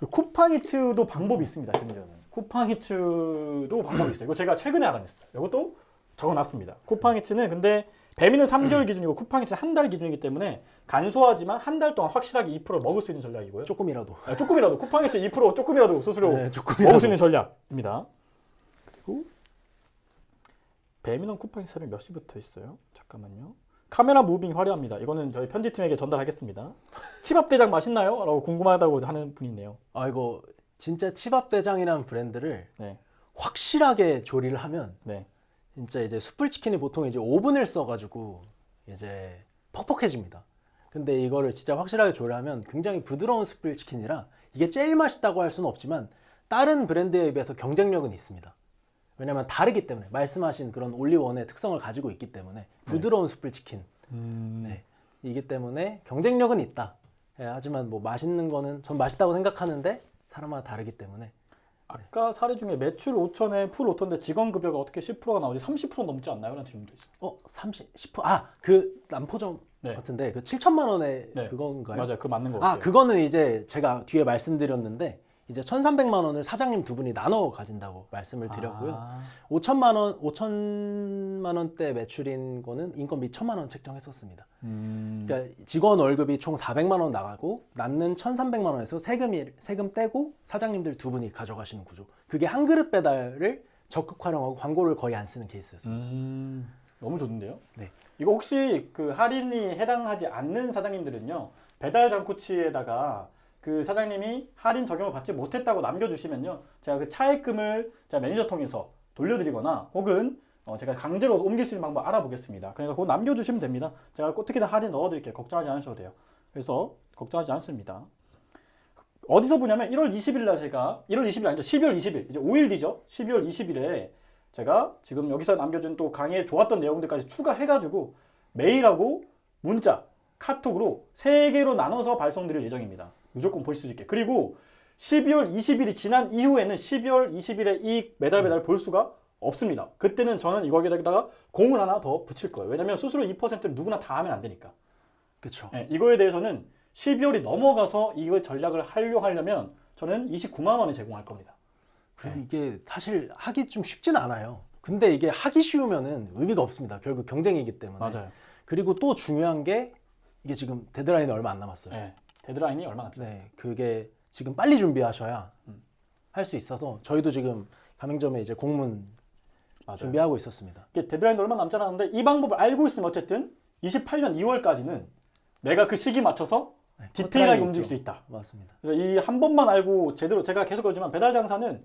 그리고 쿠팡이츠도 방법이 있습니다. 심지어는 쿠팡이츠도 방법이 있어요. 이거 제가 최근에 알아냈어요. 이것도 적어놨습니다. 쿠팡이츠는 근데 배민은 3개월 기준이고 쿠팡이츠는 한 달 기준이기 때문에 간소하지만 한 달 동안 확실하게 2% 먹을 수 있는 전략이고요. 조금이라도. 조금이라도 쿠팡이츠 2% 조금이라도 스스로 네, 조금이라도. 먹을 수 있는 전략입니다. 그리고 배민원 쿠팡이츠 몇 시부터 있어요? 잠깐만요. 카메라 무빙 화려합니다. 이거는 저희 편집팀에게 전달하겠습니다. 치밥대장 맛있나요? 라고 궁금하다고 하는 분이 있네요. 아 이거 진짜 치밥대장이라는 브랜드를 네. 확실하게 조리를 하면 네. 진짜 이제 숯불치킨이 보통 이제 오븐을 써가지고 이제 퍽퍽해집니다. 근데 이거를 진짜 확실하게 조리하면 굉장히 부드러운 숯불치킨이라 이게 제일 맛있다고 할 수는 없지만 다른 브랜드에 비해서 경쟁력은 있습니다. 왜냐면 다르기 때문에 말씀하신 그런 올리원의 특성을 가지고 있기 때문에 부드러운 숯불치킨 네. 이기 때문에 경쟁력은 있다. 예, 하지만 뭐 맛있는 거는 전 맛있다고 생각하는데 사람마다 다르기 때문에 아까 사례 중에 매출 5천에 풀 5톤인데 직원 급여가 어떻게 10%가 나오지? 30% 넘지 않나요? 라는 질문도 있어요. 30, 10%? 그 남포점 네. 같은데 그 7천만 원의 네. 그건가요? 맞아요. 그거 맞는 거 같아요. 그거는 이제 제가 뒤에 말씀드렸는데 이제 1,300만 원을 사장님 두 분이 나눠 가진다고 말씀을 드렸고요. 5천만 원대 매출인 거는 인건비 1,000만 원 책정했었습니다. 그러니까 직원 월급이 총 400만 원 나가고 남는 1,300만 원에서 세금 떼고 사장님들 두 분이 가져가시는 구조. 그게 한 그릇 배달을 적극 활용하고 광고를 거의 안 쓰는 케이스였어요. 너무 좋은데요? 네. 이거 혹시 그 할인이 해당하지 않는 사장님들은요, 배달 잔코치에다가 그 사장님이 할인 적용을 받지 못했다고 남겨주시면요, 제가 그 차액금을 제가 매니저 통해서 돌려드리거나 혹은 제가 강제로 옮길 수 있는 방법 알아보겠습니다. 그러니까 그거 남겨주시면 됩니다. 제가 어떻게든 할인 넣어드릴게요. 걱정하지 않으셔도 돼요. 그래서 걱정하지 않습니다. 어디서 보냐면 1월 20일 날 제가 1월 20일 아니죠. 12월 20일 이제 5일 뒤죠. 12월 20일에 제가 지금 여기서 남겨준 또 강의에 좋았던 내용들까지 추가해가지고 메일하고 문자, 카톡으로 3개로 나눠서 발송드릴 예정입니다. 무조건 볼 수 있게. 그리고 12월 20일이 지난 이후에는 12월 20일에 이 매달 볼 수가 없습니다. 그때는 저는 이거에다가 공을 하나 더 붙일 거예요. 왜냐면 수수료 2%를 누구나 다 하면 안 되니까. 그렇죠. 네, 이거에 대해서는 12월이 넘어가서 이거 전략을 활용하려면 저는 29만 원에 제공할 겁니다. 그리고 이게 사실 하기 좀 쉽진 않아요. 근데 이게 하기 쉬우면은 의미가 없습니다. 결국 경쟁이기 때문에. 맞아요. 그리고 또 중요한 게 이게 지금 데드라인이 얼마 안 남았어요. 네, 데드라인이 얼마 남죠? 네, 그게 지금 빨리 준비하셔야 할 수 있어서 저희도 지금 가맹점에 이제 공문 맞아요. 준비하고 있었습니다. 이게 데드라인도 얼마 남지 않았는데 이 방법을 알고 있으면 어쨌든 28년 2월까지는 내가 그 시기 맞춰서 네, 디테일하게 커트라인이 움직일 있죠. 수 있다. 맞습니다. 그래서 이 한 번만 알고 제대로 제가 계속 그러지만 배달 장사는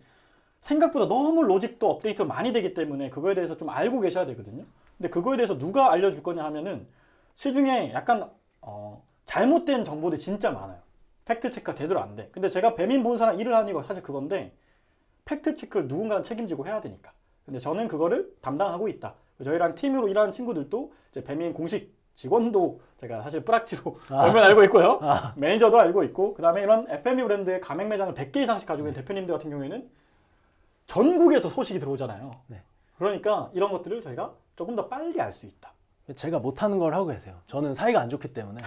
생각보다 너무 로직도 업데이트가 많이 되기 때문에 그거에 대해서 좀 알고 계셔야 되거든요. 근데 그거에 대해서 누가 알려줄 거냐 하면은 시중에 약간 잘못된 정보들이 진짜 많아요. 팩트 체크가 제대로 안 돼. 근데 제가 배민 본사랑 일을 하는 이유가 사실 그건데 팩트 체크를 누군가는 책임지고 해야 되니까. 근데 저는 그거를 담당하고 있다. 저희랑 팀으로 일하는 친구들도 이제 배민 공식 직원도 제가 사실 뿌락지로 얼마나 알고 있고요. 매니저도 알고 있고, 그 다음에 이런 FME 브랜드의 가맹 매장을 100개 이상씩 가지고 있는 대표님들 같은 경우에는 전국에서 소식이 들어오잖아요. 네. 그러니까 이런 것들을 저희가 조금 더 빨리 알 수 있다. 제가 못하는 걸 하고 계세요. 저는 사이가 안 좋기 때문에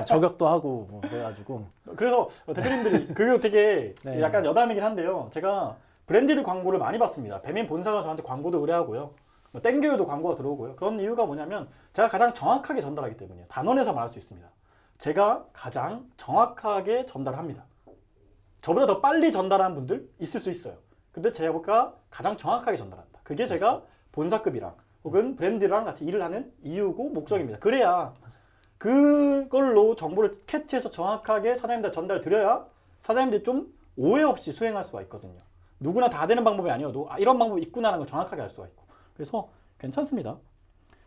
저격도 하고 뭐 그래가지고. 그래서 대표님들이 그게 되게 네. 약간 여담이긴 한데요. 제가 브랜디드 광고를 많이 받습니다. 배민 본사가 저한테 광고도 의뢰하고요. 뭐 땡겨요도 광고가 들어오고요. 그런 이유가 뭐냐면 제가 가장 정확하게 전달하기 때문이에요. 단원에서 말할 수 있습니다. 제가 가장 정확하게 전달합니다. 저보다 더 빨리 전달하는 분들 있을 수 있어요. 근데 제가 가장 정확하게 전달한다. 그게 제가 본사급이랑 혹은 브랜드랑 같이 일을 하는 이유고 목적입니다. 그래야 그걸로 정보를 캐치해서 정확하게 사장님들 전달 드려야 사장님들이 좀 오해 없이 수행할 수가 있거든요. 누구나 다 되는 방법이 아니어도 이런 방법이 있구나라는 걸 정확하게 알 수가 있고. 그래서 괜찮습니다.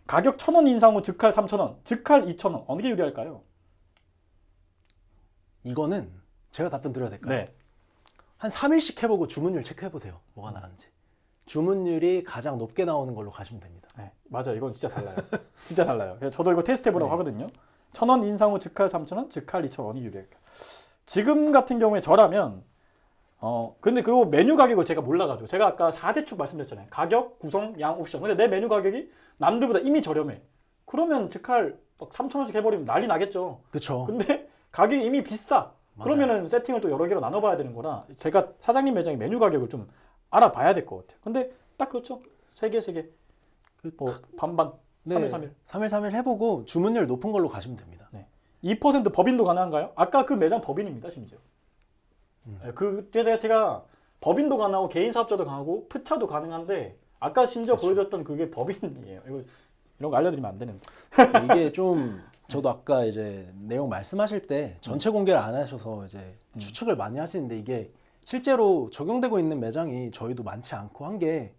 가격 1,000원 인상 후 즉할 3,000원, 즉할 2,000원. 어느 게 유리할까요? 이거는 제가 답변 드려야 될까요? 네. 한 3일씩 해보고 주문율 체크해보세요. 뭐가 나는지. 주문율이 가장 높게 나오는 걸로 가시면 됩니다. 네, 맞아요. 이건 진짜 달라요. 진짜 달라요. 그래서 저도 이거 테스트 해보라고 네. 하거든요. 1,000원 인상 후 즉할 3,000원, 즉할 2,000원이 유리할까. 지금 같은 경우에 저라면 근데 그거 메뉴 가격을 제가 몰라가지고 제가 아까 4대축 말씀드렸잖아요. 가격, 구성, 양, 옵션. 근데 내 메뉴 가격이 남들보다 이미 저렴해. 그러면 즉할 3,000원씩 해버리면 난리 나겠죠. 그렇죠. 근데 가격이 이미 비싸. 그러면은 세팅을 또 여러 개로 나눠봐야 되는 거라 제가 사장님 매장의 메뉴 가격을 좀 알아봐야 될 것 같아요. 근데 딱 그렇죠. 3개. 뭐 반반, 3일 3일. 3일 3일 해보고 주문율 높은 걸로 가시면 됩니다. 2% 법인도 가능한가요? 아까 그 매장 법인입니다, 심지어. 그 제가 법인도 가능하고 개인 사업자도 가능하고 프차도 가능한데 아까 심지어 그렇죠. 보여줬던 그게 법인이에요. 이런 거 알려드리면 안 되는데. 이게 좀 저도 아까 이제 내용 말씀하실 때 전체 공개를 안 하셔서 이제 추측을 많이 하시는데 이게 실제로 적용되고 있는 매장이 저희도 많지 않고 한 게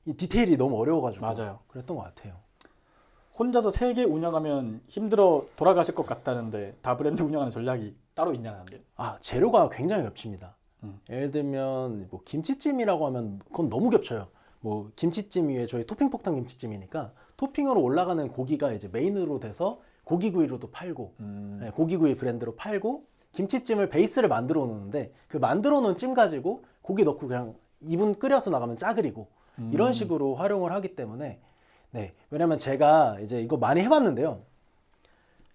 이 디테일이 너무 어려워가지고 맞아요. 그랬던 것 같아요. 혼자서 3개 운영하면 힘들어 돌아가실 것 같다는데 다 브랜드 운영하는 전략이 따로 있냐는 게. 아, 재료가 굉장히 겹칩니다. 음. 예를 들면 뭐 김치찜이라고 하면 그건 너무 겹쳐요. 뭐 김치찜 위에 저희 토핑 폭탄 김치찜이니까 토핑으로 올라가는 고기가 이제 메인으로 돼서 고기구이로도 팔고 고기구이 브랜드로 팔고 김치찜을 베이스를 만들어 놓는데 그 만들어 놓은 찜 가지고 고기 넣고 그냥 2분 끓여서 나가면 짜그리고 이런 식으로 활용을 하기 때문에 왜냐면 제가 이제 이거 많이 해봤는데요.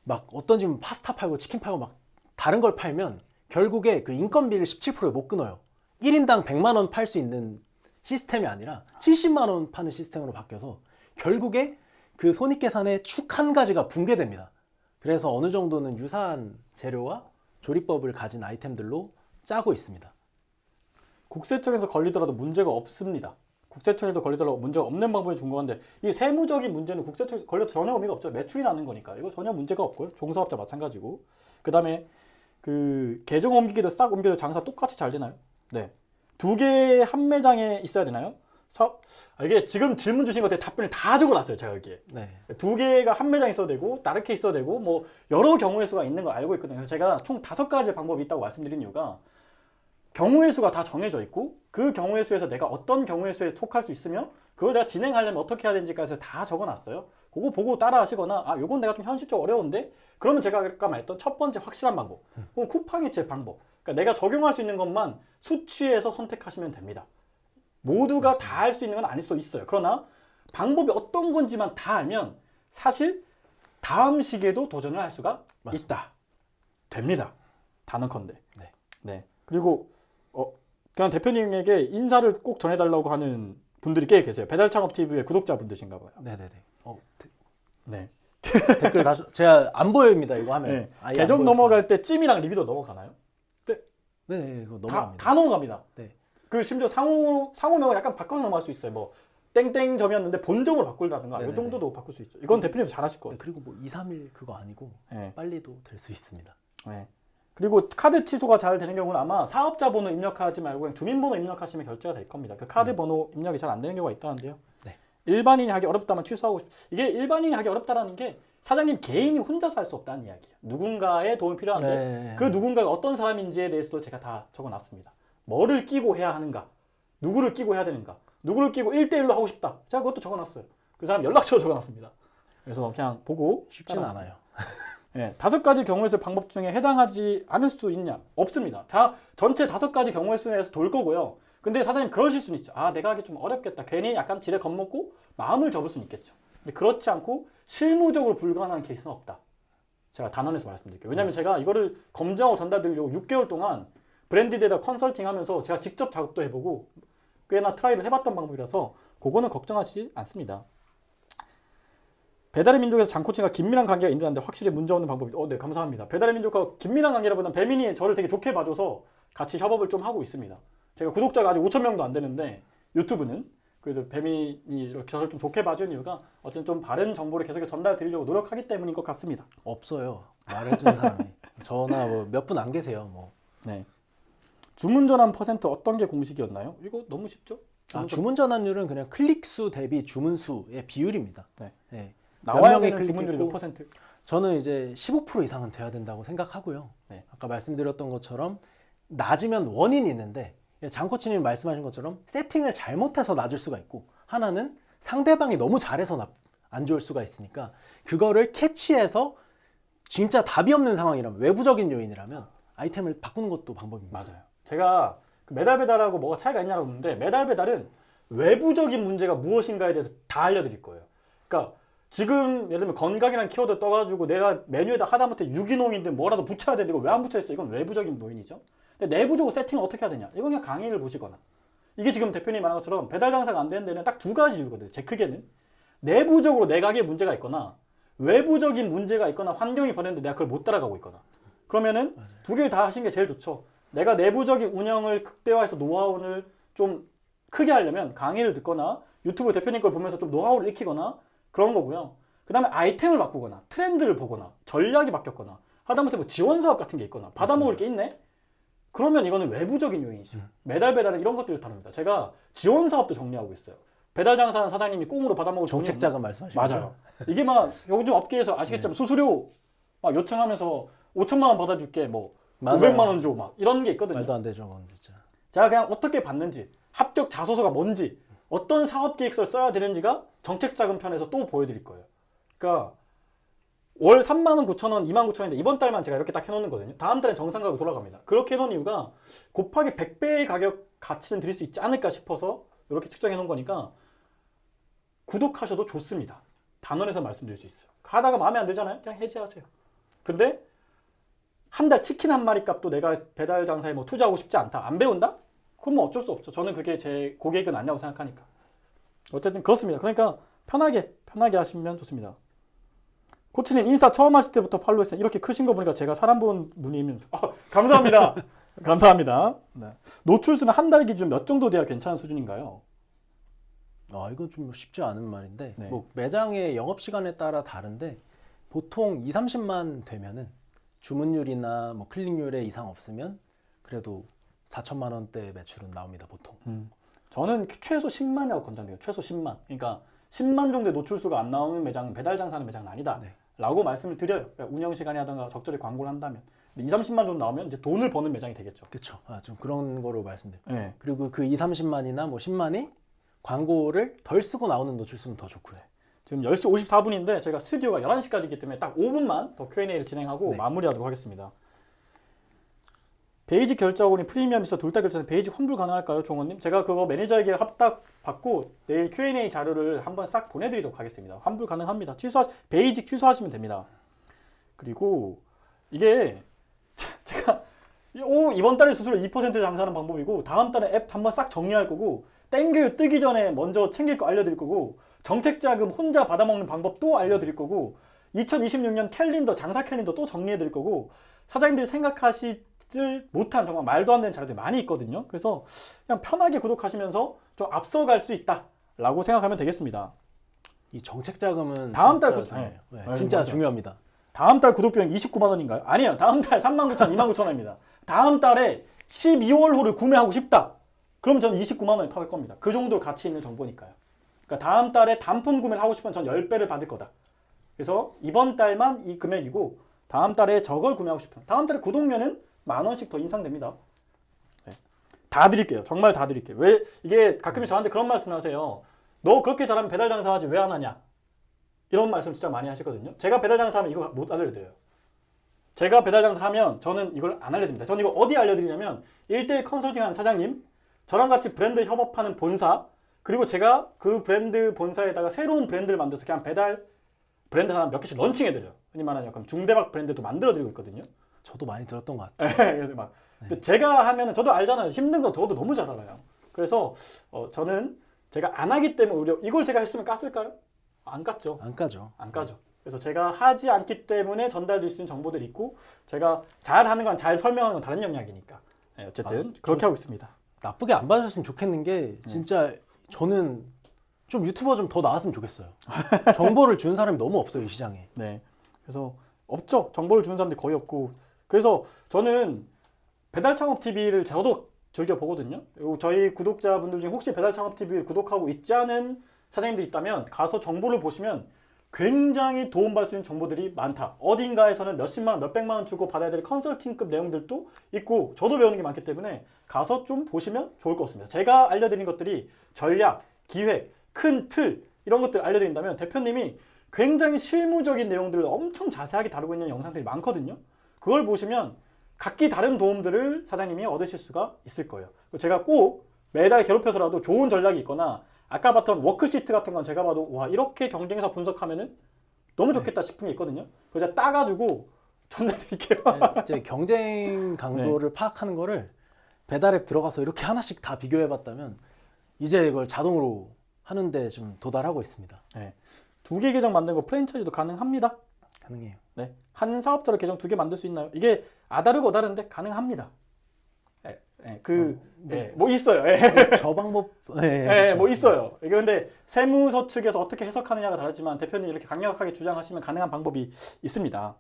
막 어떤 집은 파스타 팔고 치킨 팔고 막 다른 걸 팔면 결국에 그 인건비를 17%에 못 끊어요. 1인당 100만 원 팔 수 있는 시스템이 아니라 70만 원 파는 시스템으로 바뀌어서 결국에 그 손익계산의 축 한 가지가 붕괴됩니다. 그래서 어느 정도는 유사한 재료와 조리법을 가진 아이템들로 짜고 있습니다. 국세청에서 걸리더라도 문제가 없습니다. 국세청에도 걸리더라도 문제가 없는 방법이 중요한데 이 세무적인 문제는 국세청에 걸려도 전혀 의미가 없죠. 매출이 나는 거니까 이거 전혀 문제가 없고요. 종사업자 마찬가지고. 그 다음에 그 계정 옮기기도 싹 옮겨도 장사 똑같이 잘 되나요? 네. 2개 한 매장에 있어야 되나요? 이게 지금 질문 주신 것들 답변을 다 적어놨어요. 제가 여기에. 2개가 한 매장에 있어도 되고 다르게 있어도 되고 뭐 여러 경우의 수가 있는 걸 알고 있거든요. 그래서 제가 총 5가지 방법이 있다고 말씀드린 이유가 경우의 수가 다 정해져 있고 그 경우의 수에서 내가 어떤 경우의 수에 속할 수 있으며 그걸 내가 진행하려면 어떻게 해야 되는지까지 다 적어놨어요. 그거 보고 따라 하시거나 아 요건 내가 좀 현실적으로 어려운데 그러면 제가 아까 말했던 첫 번째 확실한 방법 혹은 쿠팡의 제 방법 그러니까 내가 적용할 수 있는 것만 수치해서 선택하시면 됩니다. 모두가 다 할 수 있는 건 아닐 수도 있어요. 그러나 방법이 어떤 건지만 다 알면 사실 다음 시기에도 도전을 할 수가 있다. 됩니다. 단언컨대. 네. 그리고 그냥 대표님에게 인사를 꼭 전해달라고 하는 분들이 꽤 계세요. 배달창업TV의 구독자분들이신가 봐요. 네. 댓글 다시 제가 안 보입니다. 이거 하면. 네. 아예 계정 안 보였어요. 넘어갈 때 찜이랑 리뷰도 넘어가나요? 네, 그거 넘어갑니다. 다 넘어갑니다. 네. 그 심지어 상호명을 약간 바꿔서 넘어갈 수 있어요. 뭐 땡땡점이었는데 본점으로 바꿀다든가 이 네네네. 정도도 바꿀 수 있죠. 이건 대표님도 잘하실 거예요. 그리고 뭐 2, 3일 그거 아니고 네. 빨리도 될 수 있습니다. 네. 그리고 카드 취소가 잘 되는 경우는 아마 사업자 번호 입력하지 말고 그냥 주민번호 입력하시면 결제가 될 겁니다. 그 카드 번호 입력이 잘 안 되는 경우가 있다는데요. 네. 일반인이 하기 어렵다면 취소하고 이게 일반인이 하기 어렵다라는 게 사장님 개인이 혼자서 할 수 없다는 이야기예요. 누군가의 도움이 필요한데 그 누군가가 어떤 사람인지에 대해서도 제가 다 적어놨습니다. 뭐를 끼고 해야 하는가, 누구를 끼고 해야 되는가, 누구를 끼고 1대1로 하고 싶다. 제가 그것도 적어놨어요. 그 사람 연락처로 적어놨습니다. 그래서 그냥 보고 쉽지는 않아요. 네, 5가지 경우의 수 방법 중에 해당하지 않을 수 있냐? 없습니다. 다 전체 5가지 경우의 수에서 돌 거고요. 근데 사장님 그러실 수는 있죠. 아, 내가 하기 좀 어렵겠다. 괜히 약간 지레 겁먹고 마음을 접을 수는 있겠죠. 근데 그렇지 않고 실무적으로 불가능한 케이스는 없다. 제가 단언해서 말씀드릴게요. 왜냐면 제가 이거를 검증하고 전달드리려고 6개월 동안 브랜디드에다 컨설팅 하면서 제가 직접 작업도 해보고 꽤나 트라이를 해봤던 방법이라서 그거는 걱정하시지 않습니다. 배달의 민족에서 장코치가 긴밀한 관계가 있는데 확실히 문제 없는 방법이 네, 감사합니다. 배달의 민족과 긴밀한 관계라보다는 배민이 저를 되게 좋게 봐줘서 같이 협업을 좀 하고 있습니다. 제가 구독자가 아직 5,000명도 안 되는데 유튜브는 그래도 배민이 이렇게 저를 좀 좋게 봐주는 이유가 어쨌든 좀 바른 정보를 계속 전달 드리려고 노력하기 때문인 것 같습니다. 없어요. 말해준 사람이. 저나 뭐 몇 분 안 계세요. 뭐. 네. 주문 전환 퍼센트 어떤 게 공식이었나요? 이거 너무 쉽죠? 주문 전환율은 그냥 클릭 수 대비 주문 수의 비율입니다. 네. 몇 나와야 명이 되는 주문율이 몇 퍼센트? 저는 이제 15% 이상은 돼야 된다고 생각하고요. 네. 아까 말씀드렸던 것처럼 낮으면 원인이 있는데 장코치님 말씀하신 것처럼 세팅을 잘못해서 낮을 수가 있고 하나는 상대방이 너무 잘해서 안 좋을 수가 있으니까 그거를 캐치해서 진짜 답이 없는 상황이라면 외부적인 요인이라면 아이템을 바꾸는 것도 방법입니다. 맞아요. 제가 그 매달 배달하고 뭐가 차이가 있냐고 묻는데 매달 배달은 외부적인 문제가 무엇인가에 대해서 다 알려드릴 거예요. 그러니까 지금 예를 들면 건강이라는 키워드 떠가지고 내가 메뉴에다 하다못해 유기농인데 뭐라도 붙여야 되는데 이거 왜 안 붙여있어? 이건 외부적인 요인이죠. 근데 내부적으로 세팅을 어떻게 해야 되냐? 이건 그냥 강의를 보시거나. 이게 지금 대표님이 말한 것처럼 배달 장사가 안 되는 데는 딱 두 가지 이유거든요. 제 크게는. 내부적으로 내 가게에 문제가 있거나 외부적인 문제가 있거나 환경이 변했는데 내가 그걸 못 따라가고 있거나. 그러면은 두 개를 다 하시는 게 제일 좋죠. 내가 내부적인 운영을 극대화해서 노하우를 좀 크게 하려면 강의를 듣거나 유튜브 대표님 걸 보면서 좀 노하우를 익히거나 그런 거고요. 그 다음에 아이템을 바꾸거나 트렌드를 보거나 전략이 바뀌었거나 하다못해 뭐 지원 사업 같은 게 있거나 받아먹을 게 있네? 그러면 이거는 외부적인 요인이죠. 매달 배달은 이런 것들을 다룹니다. 제가 지원 사업도 정리하고 있어요. 배달 장사하는 사장님이 꽁으로 받아먹을 정책 자금 말씀하시는 거죠? 맞아요. 이게 막 요즘 업계에서 아시겠지만 수수료 막 요청하면서 5천만 원 받아줄게 뭐 맞아요. 500만 원 줘 막 이런 게 있거든요. 말도 안 되죠, 그건 진짜. 제가 그냥 어떻게 받는지 합격 자소서가 뭔지 어떤 사업 계획서를 써야 되는지가 정책 자금 편에서 또 보여드릴 거예요. 그러니까 월 3만 9천 원, 2만 9천 원인데 이번 달만 제가 이렇게 딱 해놓는 거거든요. 다음 달엔 정상 가격 돌아갑니다. 그렇게 해놓은 이유가 곱하기 100배의 가격 가치는 드릴 수 있지 않을까 싶어서 이렇게 측정해 놓은 거니까 구독하셔도 좋습니다. 단원에서 말씀드릴 수 있어요. 하다가 마음에 안 들잖아요? 그냥 해지하세요. 근데 한 달 치킨 한 마리 값도 내가 배달 장사에 뭐 투자하고 싶지 않다. 안 배운다? 그럼 뭐 어쩔 수 없죠. 저는 그게 제 고객은 아니라고 생각하니까. 어쨌든 그렇습니다. 그러니까 편하게 하시면 좋습니다. 코치님 인스타 처음 하실 때부터 팔로우 했어요. 이렇게 크신 거 보니까 제가 사람 본 눈이면 감사합니다. 감사합니다. 네. 노출수는 한 달 기준 몇 정도 돼야 괜찮은 수준인가요? 이건 좀 쉽지 않은 말인데 네. 뭐 매장의 영업 시간에 따라 다른데 보통 2, 30만 되면은 주문율이나 뭐 클릭률에 이상 없으면 그래도 4천만 원대 매출은 나옵니다, 보통. 저는 최소 10만이라고 권장드려요. 최소 10만. 그러니까 10만 정도의 노출수가 안 나오는 매장은 배달 장사하는 매장은 아니다. 네. 라고 말씀을 드려요. 그러니까 운영 시간이 하던가 적절히 광고를 한다면. 근데 2, 30만 정도 나오면 이제 돈을 버는 매장이 되겠죠. 그렇죠. 좀 그런 거로 말씀드려요. 네. 그리고 그 2, 30만이나 뭐 10만이 광고를 덜 쓰고 나오는 노출수는 더 좋고요. 지금 10시 54분인데 저희가 스튜디오가 11시까지이기 때문에 딱 5분만 더 Q&A를 진행하고 네. 마무리하도록 하겠습니다. 베이직 결제하고는 프리미엄 있어 둘 다 결제는 베이직 환불 가능할까요, 종원님? 제가 그거 매니저에게 합딱 받고 내일 Q&A 자료를 한번 싹 보내드리도록 하겠습니다. 환불 가능합니다. 베이직 취소하시면 됩니다. 그리고 이게 제가 이번 달에 수수료 2% 장사하는 방법이고 다음 달에 앱 한번 싹 정리할 거고 땡겨요 뜨기 전에 먼저 챙길 거 알려드릴 거고 정책자금 혼자 받아먹는 방법 또 알려드릴 거고 2026년 캘린더 장사 캘린더 또 정리해드릴 거고 사장님들이 생각하시질 못한 정말 말도 안 되는 자료들이 많이 있거든요. 그래서 그냥 편하게 구독하시면서 좀 앞서갈 수 있다 라고 생각하면 되겠습니다. 이 정책 자금은 다음 달 진짜 구- 중요해요. 네. 네, 진짜 맞아요. 중요합니다. 다음 달 구독 비용 29만 원인가요? 아니에요. 다음 달 39,000, 29,000원입니다. 다음 달에 12월호를 구매하고 싶다. 그럼 저는 29만 원에 팔 겁니다. 그 정도 가치 있는 정보니까요. 그러니까 다음 달에 단품 구매를 하고 싶으면 전 10배를 받을 거다. 그래서 이번 달만 이 금액이고 다음 달에 저걸 구매하고 싶으면 다음 달에 구독료는 10,000원씩 더 인상됩니다. 네. 다 드릴게요. 정말 다 드릴게요. 왜 이게 가끔 저한테 그런 말씀 하세요. 너 그렇게 잘하면 배달 장사하지 왜 안 하냐? 이런 말씀 진짜 많이 하시거든요. 제가 배달 장사하면 이거 못 알려드려요. 제가 배달 장사하면 저는 이걸 안 알려드립니다. 저는 이거 어디 알려드리냐면 1대1 컨설팅하는 사장님, 저랑 같이 브랜드 협업하는 본사, 그리고 제가 그 브랜드 본사에다가 새로운 브랜드를 만들어서 그냥 배달 브랜드 하나 몇 개씩 런칭해드려요. 흔히 말하는 약간 중대박 브랜드도 만들어드리고 있거든요. 저도 많이 들었던 것 같아요. 그래서 막 근데 제가 하면은 저도 알잖아요. 힘든 거 저도 너무 잘 알아요. 그래서 저는 제가 안 하기 때문에 오히려 이걸 제가 했으면 깠을까요? 안 깠죠. 안 까죠. 안 까죠. 그래서 제가 하지 않기 때문에 전달될 수 있는 정보들이 있고 제가 잘하는 건 잘 설명하는 건 다른 영역이니까. 네, 어쨌든 그렇게 하고 있습니다. 나쁘게 안 봐주셨으면 좋겠는 게 진짜 저는 좀 유튜버 좀 더 나왔으면 좋겠어요. 정보를 주는 사람이 너무 없어요, 이 시장에. 네. 그래서 없죠. 정보를 주는 사람들이 거의 없고. 그래서 저는 배달 창업 TV를 저도 즐겨 보거든요. 그리고 저희 구독자분들 중에 혹시 배달 창업 TV를 구독하고 있지 않은 사장님들이 있다면 가서 정보를 보시면 굉장히 도움받을 수 있는 정보들이 많다. 어딘가에서는 몇십만 원, 몇백만 원 주고 받아야 될 컨설팅급 내용들도 있고 저도 배우는 게 많기 때문에 가서 좀 보시면 좋을 것 같습니다. 제가 알려드린 것들이 전략, 기획, 큰 틀 이런 것들 알려드린다면 대표님이 굉장히 실무적인 내용들을 엄청 자세하게 다루고 있는 영상들이 많거든요. 그걸 보시면 각기 다른 도움들을 사장님이 얻으실 수가 있을 거예요. 제가 꼭 매달 괴롭혀서라도 좋은 전략이 있거나 아까 봤던 워크시트 같은 건 제가 봐도 와 이렇게 경쟁사 분석하면은 너무 좋겠다 싶은 게 있거든요. 그래서 제가 따가지고 전달드릴게요. 이제 경쟁 강도를 파악하는 거를 배달앱 들어가서 이렇게 하나씩 다 비교해봤다면 이제 이걸 자동으로 하는데 좀 도달하고 있습니다. 네. 2개 계정 만든 거 프랜차이즈도 가능합니다. 가능해요. 네. 한 사업자로 계정 2개 만들 수 있나요? 이게 아다르고 어다른데 가능합니다. 네. 네. 네. 뭐 있어요. 네. 저 방법, 네, 그렇죠. 뭐 있어요. 이게 근데 세무서 측에서 어떻게 해석하느냐가 다르지만 대표님 이렇게 강력하게 주장하시면 가능한 방법이 있습니다.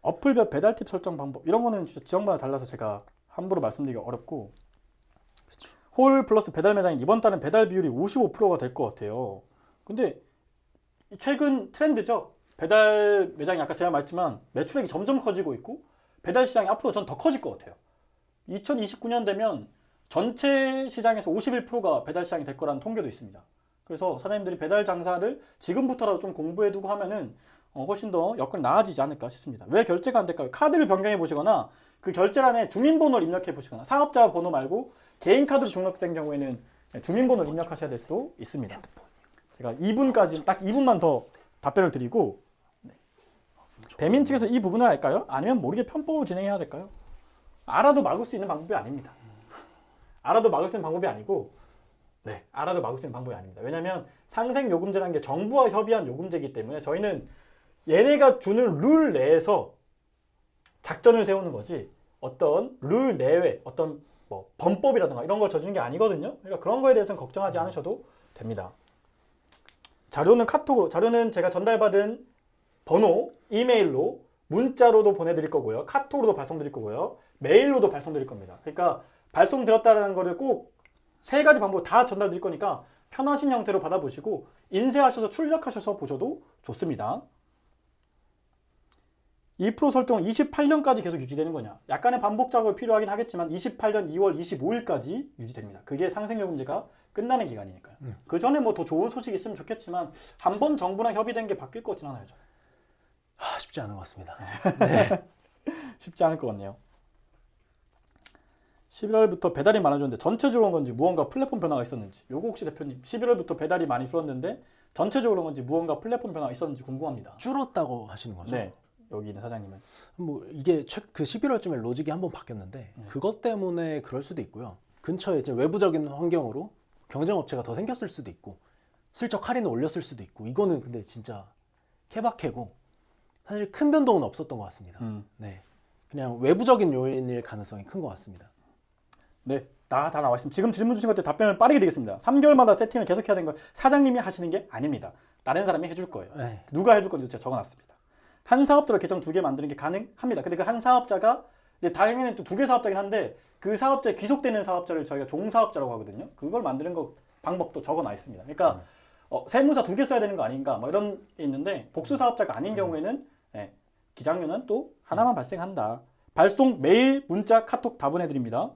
어플별 배달 팁 설정 방법 이런 거는 진짜 지역마다 달라서 제가 함부로 말씀드리기가 어렵고 그쵸. 홀 플러스 배달 매장이 이번 달은 배달 비율이 55%가 될 것 같아요. 근데 최근 트렌드죠. 배달 매장이 아까 제가 말했지만 매출액이 점점 커지고 있고 배달 시장이 앞으로 전 더 커질 것 같아요. 2029년 되면 전체 시장에서 51%가 배달 시장이 될 거라는 통계도 있습니다. 그래서 사장님들이 배달 장사를 지금부터라도 좀 공부해두고 하면은 훨씬 더 여건이 나아지지 않을까 싶습니다. 왜 결제가 안 될까요? 카드를 변경해 보시거나 그 결제란에 주민번호를 입력해 보시거나 사업자 번호 말고 개인 카드로 등록된 경우에는 주민번호를 입력하셔야 될 수도 있습니다. 제가 2분까지 딱 2분만 더 답변을 드리고 대민 측에서 이 부분을 할까요? 아니면 모르게 편법으로 진행해야 될까요? 알아도 막을 수 있는 방법이 아닙니다. 알아도 막을 수 있는 방법이 아니고 네, 알아도 막을 수 있는 방법이 아닙니다. 왜냐하면 상생요금제라는 게 정부와 협의한 요금제이기 때문에 저희는 얘네가 주는 룰 내에서 작전을 세우는 거지 어떤 룰 내외 어떤 뭐 범법이라든가 이런 걸 저지른 게 아니거든요. 그러니까 그런 거에 대해서는 걱정하지 않으셔도 됩니다. 자료는 카톡으로, 자료는 제가 전달받은 번호, 이메일로 문자로도 보내드릴 거고요. 카톡으로도 발송드릴 거고요. 메일로도 발송드릴 겁니다. 그러니까 발송드렸다는 거를 꼭 3가지 방법으로 다 전달드릴 거니까 편하신 형태로 받아보시고 인쇄하셔서 출력하셔서 보셔도 좋습니다. 2% 설정은 28년까지 계속 유지되는 거냐? 약간의 반복 작업이 필요하긴 하겠지만 28년 2월 25일까지 유지됩니다. 그게 상생요금제가 끝나는 기간이니까요. 그 전에 뭐 더 좋은 소식이 있으면 좋겠지만 한 번 정부랑 협의된 게 바뀔 것 같진 않아요. 쉽지 않은 것 같습니다. 쉽지 않을 것 같네요. 11월부터 배달이 많아졌는데 전체적으로 그런 건지 무언가 플랫폼 변화가 있었는지 요거 혹시 대표님 11월부터 배달이 많이 줄었는데 전체적으로 그런 건지 무언가 플랫폼 변화가 있었는지 궁금합니다. 줄었다고 하시는 거죠? 네. 여기 있는 사장님은. 뭐 이게 그 11월쯤에 로직이 한번 바뀌었는데 그것 때문에 그럴 수도 있고요. 근처에 이제 외부적인 환경으로 경쟁업체가 더 생겼을 수도 있고 슬쩍 할인을 올렸을 수도 있고 이거는 근데 진짜 케바케고 사실 큰 변동은 없었던 것 같습니다. 네, 그냥 외부적인 요인일 가능성이 큰 것 같습니다. 네, 다 나와 있습니다. 지금 질문 주신 것들 답변을 빠르게 드리겠습니다. 3개월마다 세팅을 계속 해야 되는 걸 사장님이 하시는 게 아닙니다. 다른 사람이 해줄 거예요. 네. 누가 해줄 건지 제가 적어놨습니다. 한 사업자로 계정 2개 만드는 게 가능합니다. 근데 그 한 사업자가 이제 당연히 또 2개 사업자긴 한데 그 사업자에 귀속되는 사업자를 저희가 종사업자라고 하거든요. 그걸 만드는 거 방법도 적어놔 있습니다. 그러니까 세무사 2개 써야 되는 거 아닌가 뭐 이런 게 있는데 복수 사업자가 아닌 경우에는 기장료는 또 하나만 발생한다. 발송, 메일, 문자, 카톡 다 보내드립니다.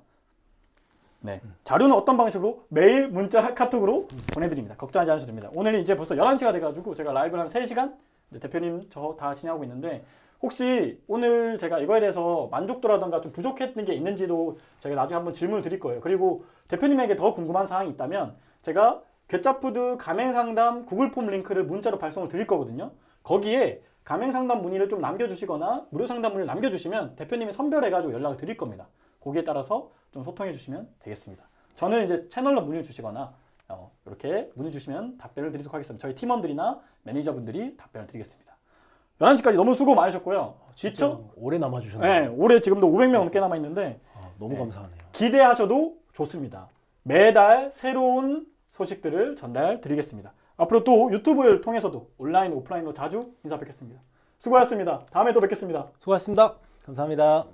네. 자료는 어떤 방식으로? 메일, 문자, 카톡으로 보내드립니다. 걱정하지 않으셔도 됩니다. 오늘 이제 벌써 11시가 돼가지고 제가 라이브를 한 3시간 대표님 저 다 진행하고 있는데 혹시 오늘 제가 이거에 대해서 만족도라든가 좀 부족했던 게 있는지도 제가 나중에 한번 질문을 드릴 거예요. 그리고 대표님에게 더 궁금한 사항이 있다면 제가 괴짜푸드 가맹상담 구글폼 링크를 문자로 발송을 드릴 거거든요. 거기에 가맹상담 문의를 좀 남겨주시거나 무료상담 문의를 남겨주시면 대표님이 선별해가지고 연락을 드릴 겁니다. 거기에 따라서 좀 소통해 주시면 되겠습니다. 저는 이제 채널로 문의를 주시거나 이렇게 문의 주시면 답변을 드리도록 하겠습니다. 저희 팀원들이나 매니저분들이 답변을 드리겠습니다. 11시까지 너무 수고 많으셨고요. 지쳐? 오래 남아주셨네요. 네, 올해 지금도 500명 넘게 남아있는데 너무 감사하네요. 기대하셔도 좋습니다. 매달 새로운 소식들을 전달 드리겠습니다. 앞으로 또 유튜브를 통해서도 온라인, 오프라인으로 자주 인사 뵙겠습니다. 수고하셨습니다. 다음에 또 뵙겠습니다. 수고하셨습니다. 감사합니다.